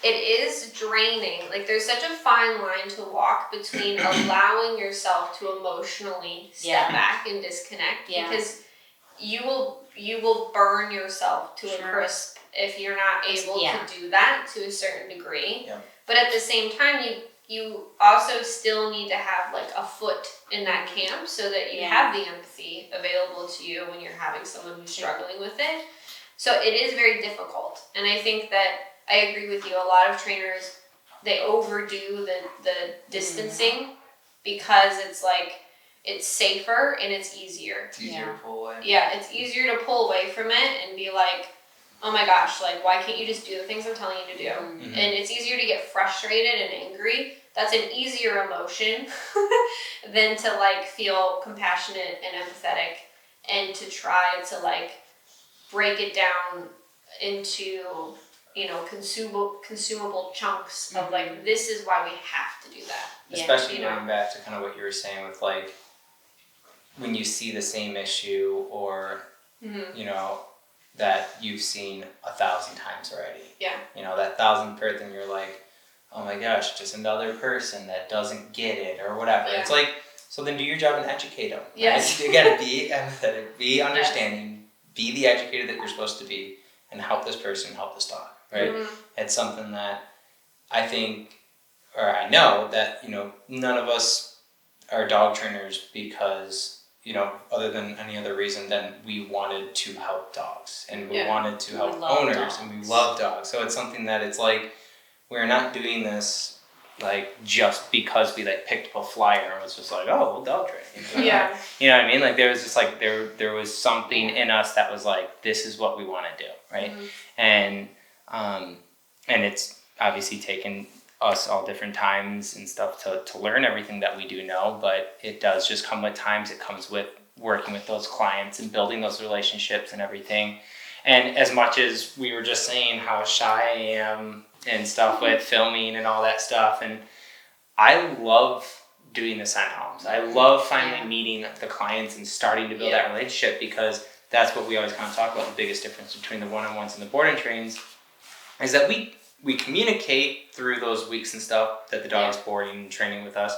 [SPEAKER 1] it is draining. Like, there's such a fine line to walk between allowing yourself to emotionally step back and disconnect because you will burn yourself to a crisp if you're not able to do that to a certain degree.
[SPEAKER 2] Yeah.
[SPEAKER 1] But at the same time, you also still need to have like a foot in that camp so that you have the empathy available to you when you're having someone who's struggling with it. So it is very difficult. And I think that I agree with you. A lot of trainers, they overdo the distancing because it's like, it's safer and it's easier.
[SPEAKER 2] It's easier to pull away.
[SPEAKER 1] Yeah, it's easier to pull away from it and be like, oh my gosh, like, why can't you just do the things I'm telling you to do?
[SPEAKER 2] Mm-hmm.
[SPEAKER 1] And it's easier to get frustrated and angry. That's an easier emotion than to like feel compassionate and empathetic and to try to like break it down into, you know, consumable chunks of like, this is why we have to do that.
[SPEAKER 2] Especially going back to kind of what you were saying with like, when you see the same issue or, you know, that you've seen 1,000 times already.
[SPEAKER 1] Yeah.
[SPEAKER 2] You know, that 1,000th person, you're like, oh my gosh, just another person that doesn't get it or whatever.
[SPEAKER 1] Yeah.
[SPEAKER 2] It's like, so then do your job and educate them.
[SPEAKER 1] Yes.
[SPEAKER 2] Right? You gotta be empathetic, be understanding, be the educator that you're supposed to be, and help this person, help this dog, right?
[SPEAKER 1] Mm-hmm.
[SPEAKER 2] It's something that I think, or I know that, you know, none of us are dog trainers because, you know, other than any other reason than we wanted to help dogs and we wanted to help owners and we love dogs. So it's something that it's like, we're not doing this like just because we like picked up a flyer and was just like, oh, we'll dog train.
[SPEAKER 1] Yeah.
[SPEAKER 2] You know what I mean? Like there was just like, there was something in us that was like, this is what we want to do. Right.
[SPEAKER 1] Mm-hmm.
[SPEAKER 2] And it's obviously taken us all different times and stuff to learn everything that we do know, but it does just come with times. It comes with working with those clients and building those relationships and everything. And as much as we were just saying how shy I am and stuff with filming and all that stuff, and I love doing the sign homes. I love finally meeting the clients and starting to build that relationship, because that's what we always kind of talk about. The biggest difference between the one-on-ones and the board and trains is that we communicate through those weeks and stuff that the dog's boarding and training with us,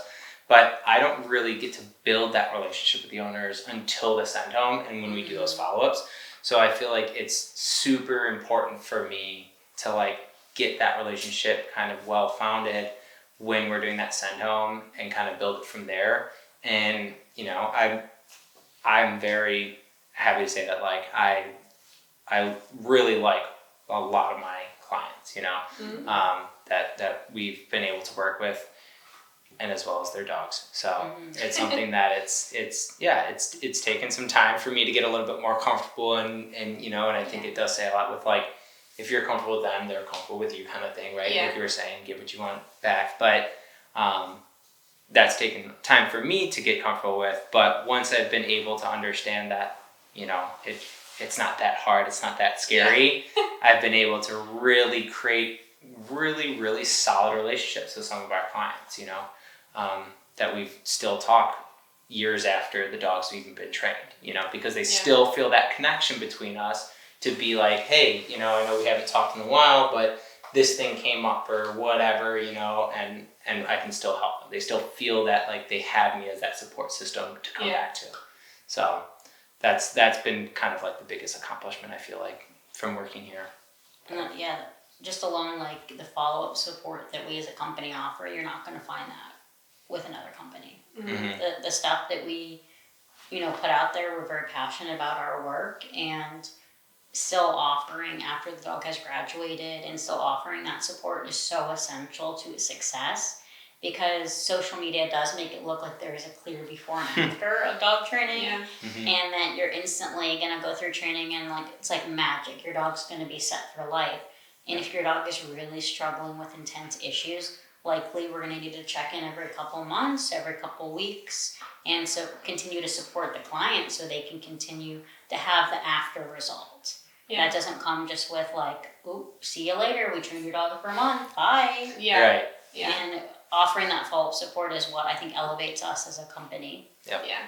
[SPEAKER 2] but I don't really get to build that relationship with the owners until the send home and when we do those follow-ups. So I feel like it's super important for me to like get that relationship kind of well-founded when we're doing that send home and kind of build it from there. And, you know, I'm very happy to say that like I really like a lot of my clients, you know, that we've been able to work with, and as well as their dogs. So it's something that it's taken some time for me to get a little bit more comfortable and you know, and I think it does say a lot with like, if you're comfortable with them, they're comfortable with you kind of thing, right? Like you were saying, give what you want back. But that's taken time for me to get comfortable with. But once I've been able to understand that, you know, it's not that hard, it's not that scary, I've been able to really create really, really solid relationships with some of our clients, you know, that we've still talk years after the dogs have even been trained, you know, because they still feel that connection between us to be like, hey, you know, I know we haven't talked in a while, but this thing came up or whatever, you know, and I can still help them. They still feel that like they have me as that support system to come back to. So that's been kind of like the biggest accomplishment, I feel like, from working here.
[SPEAKER 3] Just along like the follow-up support that we as a company offer, you're not going to find that with another company. The stuff that we, you know, put out there, we're very passionate about our work, and still offering after the dog has graduated and still offering that support is so essential to its success. because social media does make it look like there is a clear before and after of dog training, and that you're instantly gonna go through training and like it's like magic. Your dog's gonna be set for life. And if your dog is really struggling with intense issues, likely we're gonna need to check in every couple months, every couple weeks, and so continue to support the client so they can continue to have the after result. Yeah. That doesn't come just with like, "Ooh, see you later. We trained your dog for a month. Bye."
[SPEAKER 1] Yeah.
[SPEAKER 2] Right.
[SPEAKER 1] Yeah.
[SPEAKER 3] And offering that follow-up support is what I think elevates us as a company.
[SPEAKER 2] Yep.
[SPEAKER 1] Yeah.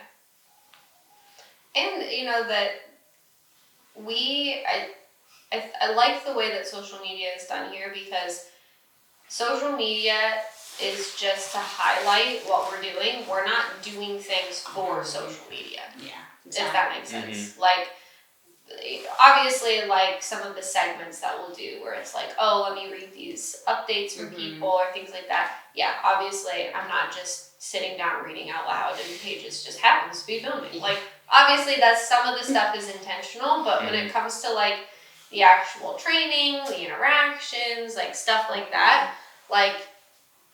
[SPEAKER 1] And you know that I like the way that social media is done here, because social media is just to highlight what we're doing. We're not doing things for social media.
[SPEAKER 3] Yeah.
[SPEAKER 1] Exactly. If that makes sense. Like, obviously, like some of the segments that we'll do where it's like, oh, let me read these updates from people or things like that. Yeah, obviously, I'm not just sitting down reading out loud and Pages just happens to be filming. Like, obviously, that's some of the stuff is intentional, but when it comes to like the actual training, the interactions, like stuff like that, like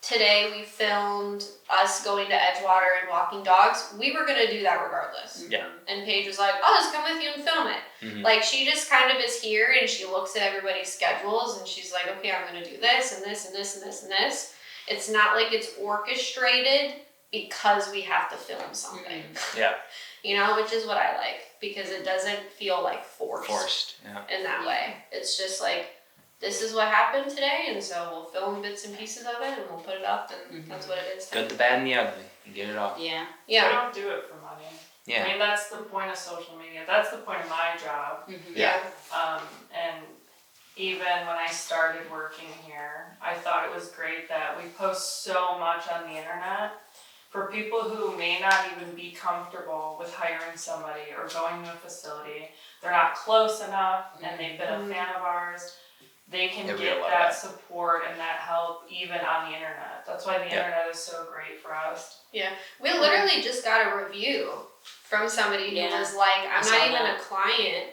[SPEAKER 1] today we filmed us going to Edgewater and walking dogs. We were going to do that regardless.
[SPEAKER 2] Yeah.
[SPEAKER 1] And Paige was like, oh, just come with you and film it. Like, she just kind of is here and she looks at everybody's schedules and she's like, okay, I'm going to do this and this and this and this and this. It's not like it's orchestrated because we have to film something.
[SPEAKER 2] Yeah.
[SPEAKER 1] You know, which is what I like, because it doesn't feel like forced in that way. It's just like, this is what happened today, and so we'll film bits and pieces of it, and we'll put it up, and that's what it is.
[SPEAKER 2] Good, the bad, and the ugly. You get it all.
[SPEAKER 3] Yeah.
[SPEAKER 1] Yeah.
[SPEAKER 4] We don't do it for money.
[SPEAKER 2] Yeah.
[SPEAKER 4] I mean, that's the point of social media. That's the point of my job.
[SPEAKER 2] Yeah.
[SPEAKER 4] And even when I started working here, I thought it was great that we post so much on the internet. For people who may not even be comfortable with hiring somebody or going to a facility, they're not close enough, and they've been a fan of ours, they can get that support and that help even on the internet. That's why the internet is so great for us.
[SPEAKER 1] Yeah. We literally just got a review from somebody who was like, I'm not even a client.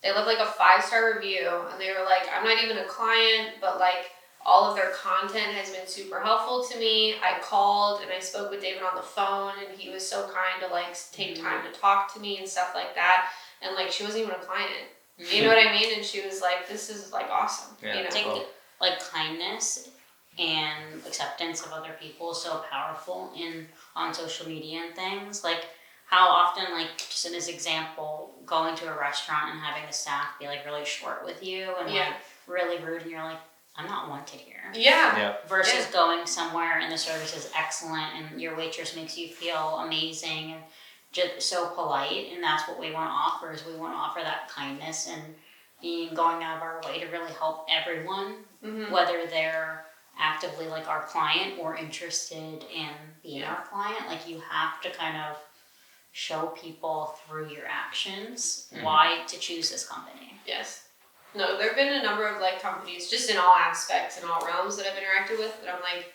[SPEAKER 1] They left like a 5-star review, and they were like, I'm not even a client, but like, all of their content has been super helpful to me. I called and I spoke with David on the phone, and he was so kind to like take time to talk to me and stuff like that. And like, she wasn't even a client. You know what I mean? And she was like, this is like awesome.
[SPEAKER 2] Yeah,
[SPEAKER 1] you know?
[SPEAKER 3] I think like kindness and acceptance of other people is so powerful on social media and things. Like, how often, like, just in this example, going to a restaurant and having the staff be like really short with you and like really rude, and you're like, I'm not wanted here.
[SPEAKER 1] Yeah.
[SPEAKER 3] Versus going somewhere and the service is excellent and your waitress makes you feel amazing and just so polite, and that's what we want to offer. Is we want to offer that kindness and going out of our way to really help everyone, whether they're actively like our client or interested in being our client. Like, you have to kind of show people through your actions why to choose this company.
[SPEAKER 1] Yes. No, there have been a number of like companies, just in all aspects and all realms, that I've interacted with, that I'm like,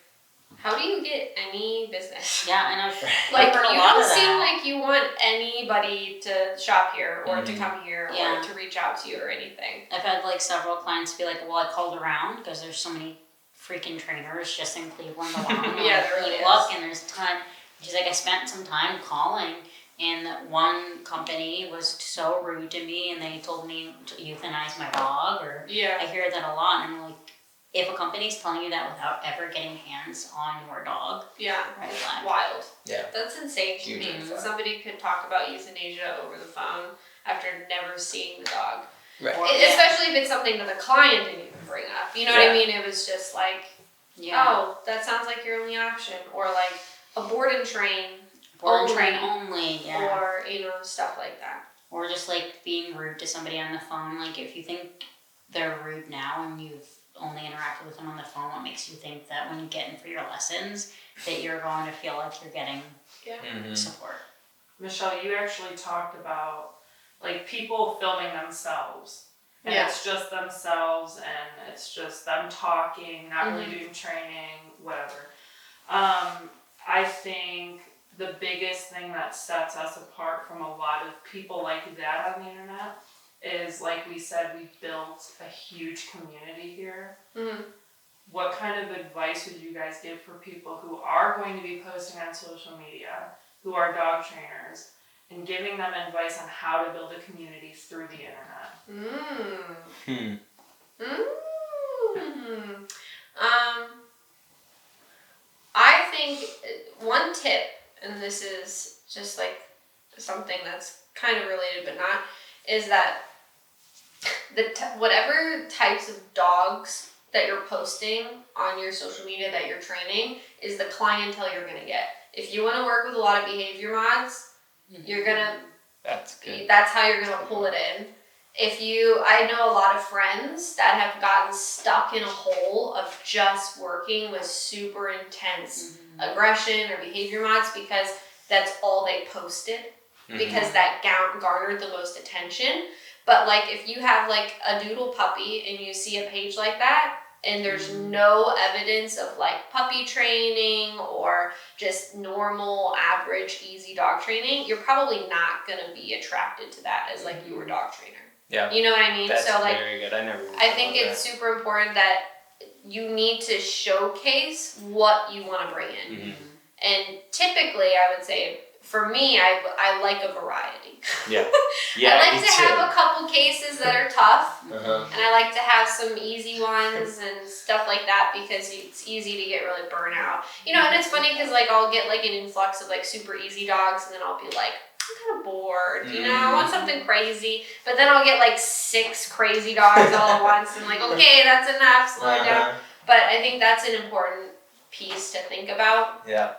[SPEAKER 1] how do you get any business?
[SPEAKER 3] Yeah, and I've
[SPEAKER 1] like,
[SPEAKER 3] heard a
[SPEAKER 1] you
[SPEAKER 3] lot
[SPEAKER 1] don't
[SPEAKER 3] of
[SPEAKER 1] seem
[SPEAKER 3] that.
[SPEAKER 1] like you want anybody to shop here or to come here or to reach out to you or anything.
[SPEAKER 3] I've had like several clients be like, well, I called around because there's so many freaking trainers just in Cleveland alone.
[SPEAKER 1] There really is.
[SPEAKER 3] Look, and there's a ton. She's like, I spent some time calling, and one company was so rude to me, and they told me to euthanize my dog, or I hear that a lot, and I'm like, if a company's telling you that without ever getting hands on your dog, red flag.
[SPEAKER 1] Wild.
[SPEAKER 2] Yeah.
[SPEAKER 1] That's insane to me. So somebody could talk about euthanasia over the phone after never seeing the dog.
[SPEAKER 2] Right.
[SPEAKER 1] Especially if it's something that the client didn't even bring up. You know what I mean? It was just like, oh, that sounds like your only option. Or like a board and train.
[SPEAKER 3] Board and train only,
[SPEAKER 1] Or, stuff like that.
[SPEAKER 3] Or just like being rude to somebody on the phone. Like, if you think they're rude now and you've only interacted with them on the phone, what makes you think that when you get in for your lessons that you're going to feel like you're getting support?
[SPEAKER 4] Michelle, you actually talked about like people filming themselves, and it's just themselves, and it's just them talking, not really doing training, whatever. I think the biggest thing that sets us apart from a lot of people like that on the internet is, like we said, we built a huge community here. what kind of advice would you guys give for people who are going to be posting on social media, who are dog trainers, and giving them advice on how to build a community through the internet?
[SPEAKER 1] I think one tip, and this is just like something that's kind of related but not, is that whatever types of dogs that you're posting on your social media that you're training is the clientele you're gonna get. If you want to work with a lot of behavior mods, you're gonna.
[SPEAKER 2] That's good.
[SPEAKER 1] That's how you're gonna pull it in. I know a lot of friends that have gotten stuck in a hole of just working with super intense aggression or behavior mods because that's all they posted, because that garnered the most attention. But like if you have like a doodle puppy and you see a page like that and there's no evidence of like puppy training or just normal, average, easy dog training, you're probably not gonna be attracted to that as like your dog trainer.
[SPEAKER 2] Yeah.
[SPEAKER 1] You know what I mean?
[SPEAKER 2] That's
[SPEAKER 1] so like
[SPEAKER 2] very good.
[SPEAKER 1] I think it's super important that you need to showcase what you want to bring in. And typically I would say for me, I like a variety.
[SPEAKER 2] Yeah.
[SPEAKER 1] I like to have a couple cases that are tough, and I like to have some easy ones and stuff like that because it's easy to get really burnt out. You know, and it's funny because like I'll get like an influx of like super easy dogs, and then I'll be like, I'm kind of bored, you know, I want something crazy. But then I'll get like 6 crazy dogs all at once, and like, okay, that's enough, slow it down. But I think that's an important piece to think about.
[SPEAKER 2] Yeah.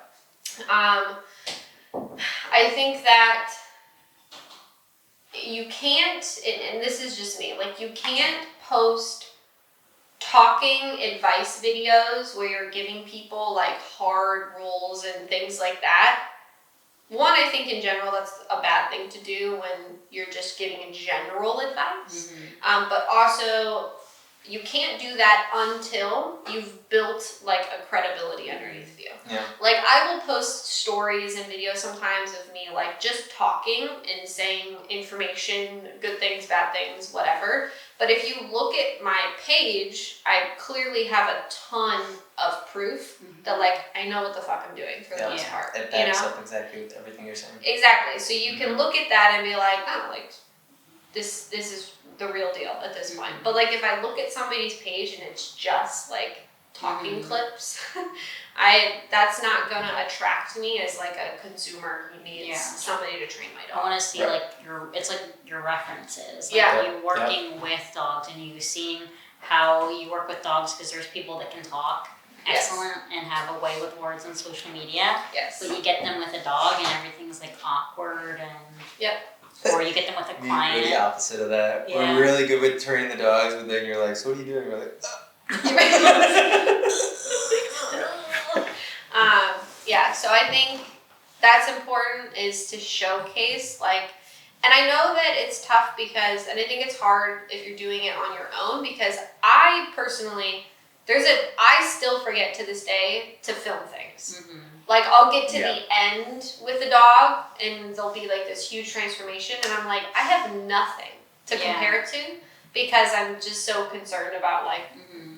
[SPEAKER 1] I think that you can't, and this is just me, like you can't post talking advice videos where you're giving people like hard rules and things like that. One, I think in general that's a bad thing to do when you're just giving general advice. But also, you can't do that until you've built like a credibility underneath you.
[SPEAKER 2] Yeah.
[SPEAKER 1] Like I will post stories and videos sometimes of me like just talking and saying information, good things, bad things, whatever. But if you look at my page, I clearly have a ton of proof that like I know what the fuck I'm doing for the most part.
[SPEAKER 2] It backs up exactly with everything you're saying.
[SPEAKER 1] Exactly. So you can look at that and be like, oh, like this is the real deal at this point. But like if I look at somebody's page and it's just like talking clips, that's not gonna attract me as like a consumer who needs somebody to train my dog.
[SPEAKER 3] I want to see like your references, like you working with dogs and you seeing how you work with dogs, because there's people that can talk excellent and have a way with words on social media. But you get them with a dog and everything's like awkward and or you get them with a client.
[SPEAKER 2] We're the opposite of that. We're really good with training the dogs, but then you're like, so what are you doing? We're like,
[SPEAKER 1] so I think that's important, is to showcase like, and I know that it's tough because, and I think it's hard if you're doing it on your own, because I personally, I still forget to this day to film things. Like I'll get to the end with the dog and there'll be like this huge transformation and I'm like, I have nothing to compare it to because I'm just so concerned about like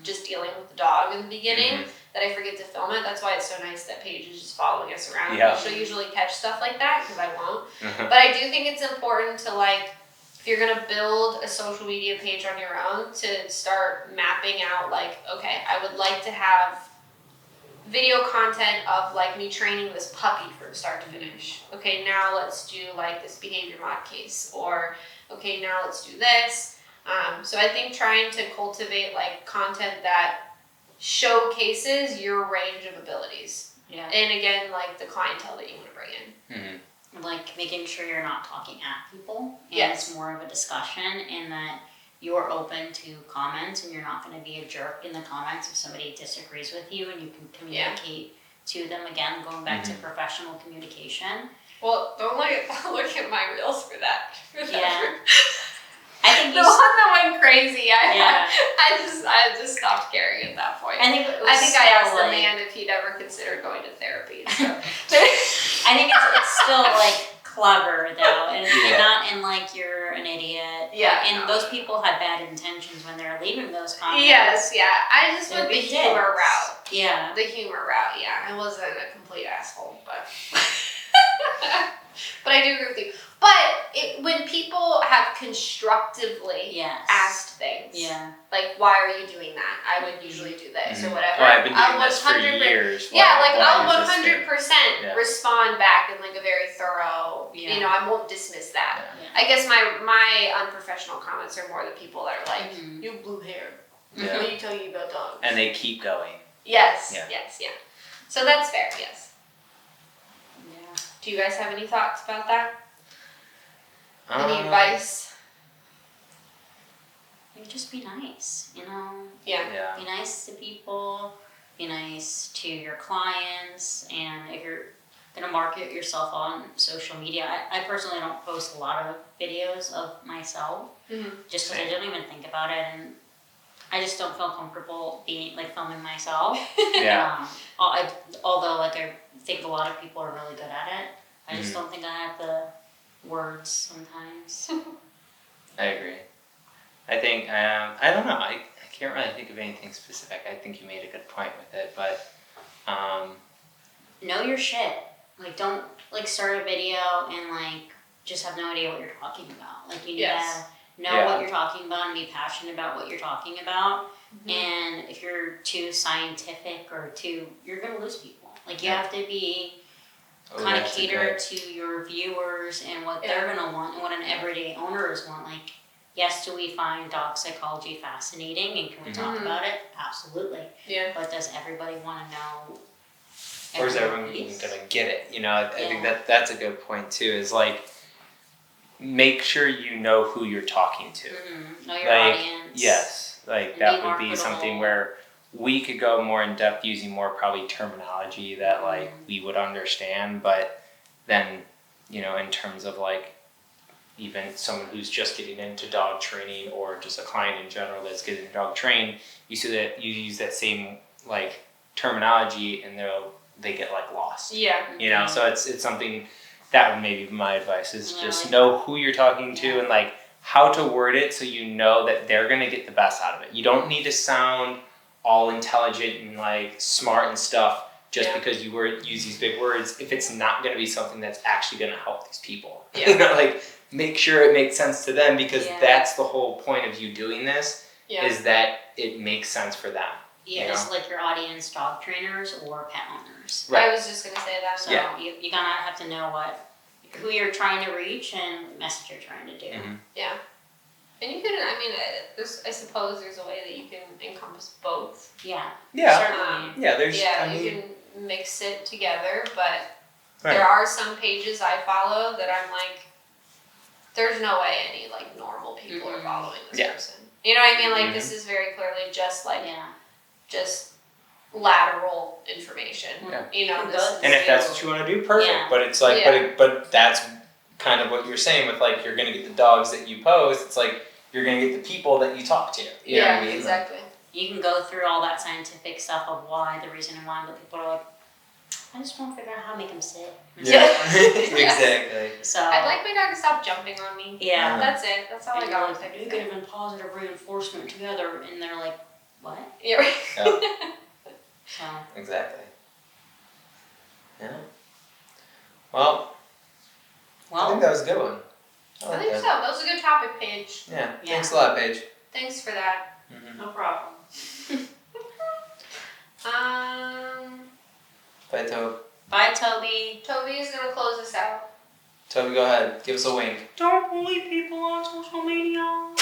[SPEAKER 1] just dealing with the dog in the beginning that I forget to film it. That's why it's so nice that Paige is just following us around. She'll usually catch stuff like that because I won't. But I do think it's important to like, if you're gonna build a social media page on your own, to start mapping out like, okay, I would like to have video content of like me training this puppy from start to finish. Okay, now let's do like this behavior mod case, or okay, now let's do this. So I think trying to cultivate like content that showcases your range of abilities. And again, like the clientele that you want to bring in.
[SPEAKER 3] Like making sure you're not talking at people. And it's more of a discussion, and that you're open to comments and you're not going to be a jerk in the comments if somebody disagrees with you, and you can communicate to them. Again, going back to professional communication.
[SPEAKER 1] Well, don't look at my reels for that.
[SPEAKER 3] I think
[SPEAKER 1] the one that went crazy. I just stopped caring at that point.
[SPEAKER 3] I think
[SPEAKER 1] I asked the man if he'd ever considered going to therapy. So.
[SPEAKER 3] I think it's still like clever though, and not in like you're an idiot.
[SPEAKER 1] Yeah.
[SPEAKER 3] And those people had bad intentions when they're leaving those comments.
[SPEAKER 1] Yes, yeah. I just went the humor route.
[SPEAKER 3] Yeah.
[SPEAKER 1] The humor route, yeah. I wasn't a complete asshole, but but I do agree with you. But when people have constructively asked things, like, why are you doing that? I would usually do this or whatever.
[SPEAKER 2] Well, I've been doing this for years.
[SPEAKER 1] I'll 100% respond back in like a very thorough, you know, I won't dismiss that. I guess my unprofessional comments are more the people that are like, you blue hair. What are you talking about dogs?
[SPEAKER 2] And they keep going.
[SPEAKER 1] Yes. So that's fair, yes. Yeah. Do you guys have any thoughts about that? Any advice?
[SPEAKER 3] Just be nice, you know?
[SPEAKER 1] Yeah.
[SPEAKER 3] Be nice to people, be nice to your clients, and if you're going to market yourself on social media, I personally don't post a lot of videos of myself, just because I don't even think about it, and I just don't feel comfortable being, like, filming myself. Although, like, I think a lot of people are really good at it, I just don't think I have the words sometimes.
[SPEAKER 2] I agree. I think, I don't know, I can't really think of anything specific. I think you made a good point with it, but...
[SPEAKER 3] Know your shit. Like, don't, like, start a video and, like, just have no idea what you're talking about. Like, you need to know what you're talking about and be passionate about what you're talking about. And if you're too scientific or you're going to lose people. Like, you have to be... kind of cater to your viewers and what they're going to want and what an everyday owners want. Like, yes, do we find dog psychology fascinating and can we talk about it? Absolutely. Yeah. But does everybody want to know?
[SPEAKER 2] Or is everyone even going to get it? You know, I think that's a good point too, is like, make sure you know who you're talking to.
[SPEAKER 3] Know your audience.
[SPEAKER 2] Yes. Like, that would be something where we could go more in depth using more probably terminology that like we would understand, but then, you know, in terms of like even someone who's just getting into dog training or just a client in general that's getting dog trained, you see that you use that same like terminology and they get like lost. Yeah. You know, so it's something that would maybe be my advice is just know who you're talking to and like how to word it so you know that they're gonna get the best out of it. You don't need to sound all intelligent and like smart and stuff just because you use these big words if it's not going to be something that's actually going to help these people. You know, like make sure it makes sense to them because that's the whole point of you doing this is that it makes sense for them.
[SPEAKER 3] Yeah, it's like your audience, dog trainers or pet owners.
[SPEAKER 1] Right. I was just going to say that.
[SPEAKER 3] So you gotta have to know who you're trying to reach and what message you're trying to do.
[SPEAKER 1] Yeah. And you can, I mean, I suppose there's a way that you can encompass both.
[SPEAKER 3] Yeah.
[SPEAKER 1] Certainly.
[SPEAKER 2] There's.
[SPEAKER 1] You can mix it together, but there are some pages I follow that I'm like, there's no way any like normal people are following this person. You know what I mean? Like this is very clearly just like just lateral information. You know,
[SPEAKER 2] and if that's what you want to do, perfect. But it's like, but that's kind of what you're saying with like you're gonna get the dogs that you post. It's like you're gonna get the people that you talk to. You know what I mean?
[SPEAKER 1] Exactly.
[SPEAKER 3] You can go through all that scientific stuff of why, the reason and why, but people are like, I just want to figure out how to make them sit.
[SPEAKER 2] Exactly.
[SPEAKER 3] So
[SPEAKER 1] I'd like my dog to stop jumping on me.
[SPEAKER 3] Yeah.
[SPEAKER 1] That's it. That's all I got.
[SPEAKER 3] Like, negative and positive reinforcement together, and they're like, what?
[SPEAKER 1] Yeah. Right.
[SPEAKER 3] So.
[SPEAKER 2] Exactly. Yeah. Well, I think that was a good one.
[SPEAKER 1] I think so. That was a good topic, Paige.
[SPEAKER 2] Yeah. Thanks a lot, Paige.
[SPEAKER 1] Thanks for that.
[SPEAKER 4] No problem.
[SPEAKER 2] Bye, Toby.
[SPEAKER 3] Bye, Toby.
[SPEAKER 1] Toby is going to close us out.
[SPEAKER 2] Toby, go ahead. Give us a wink.
[SPEAKER 3] Don't bully people on social media.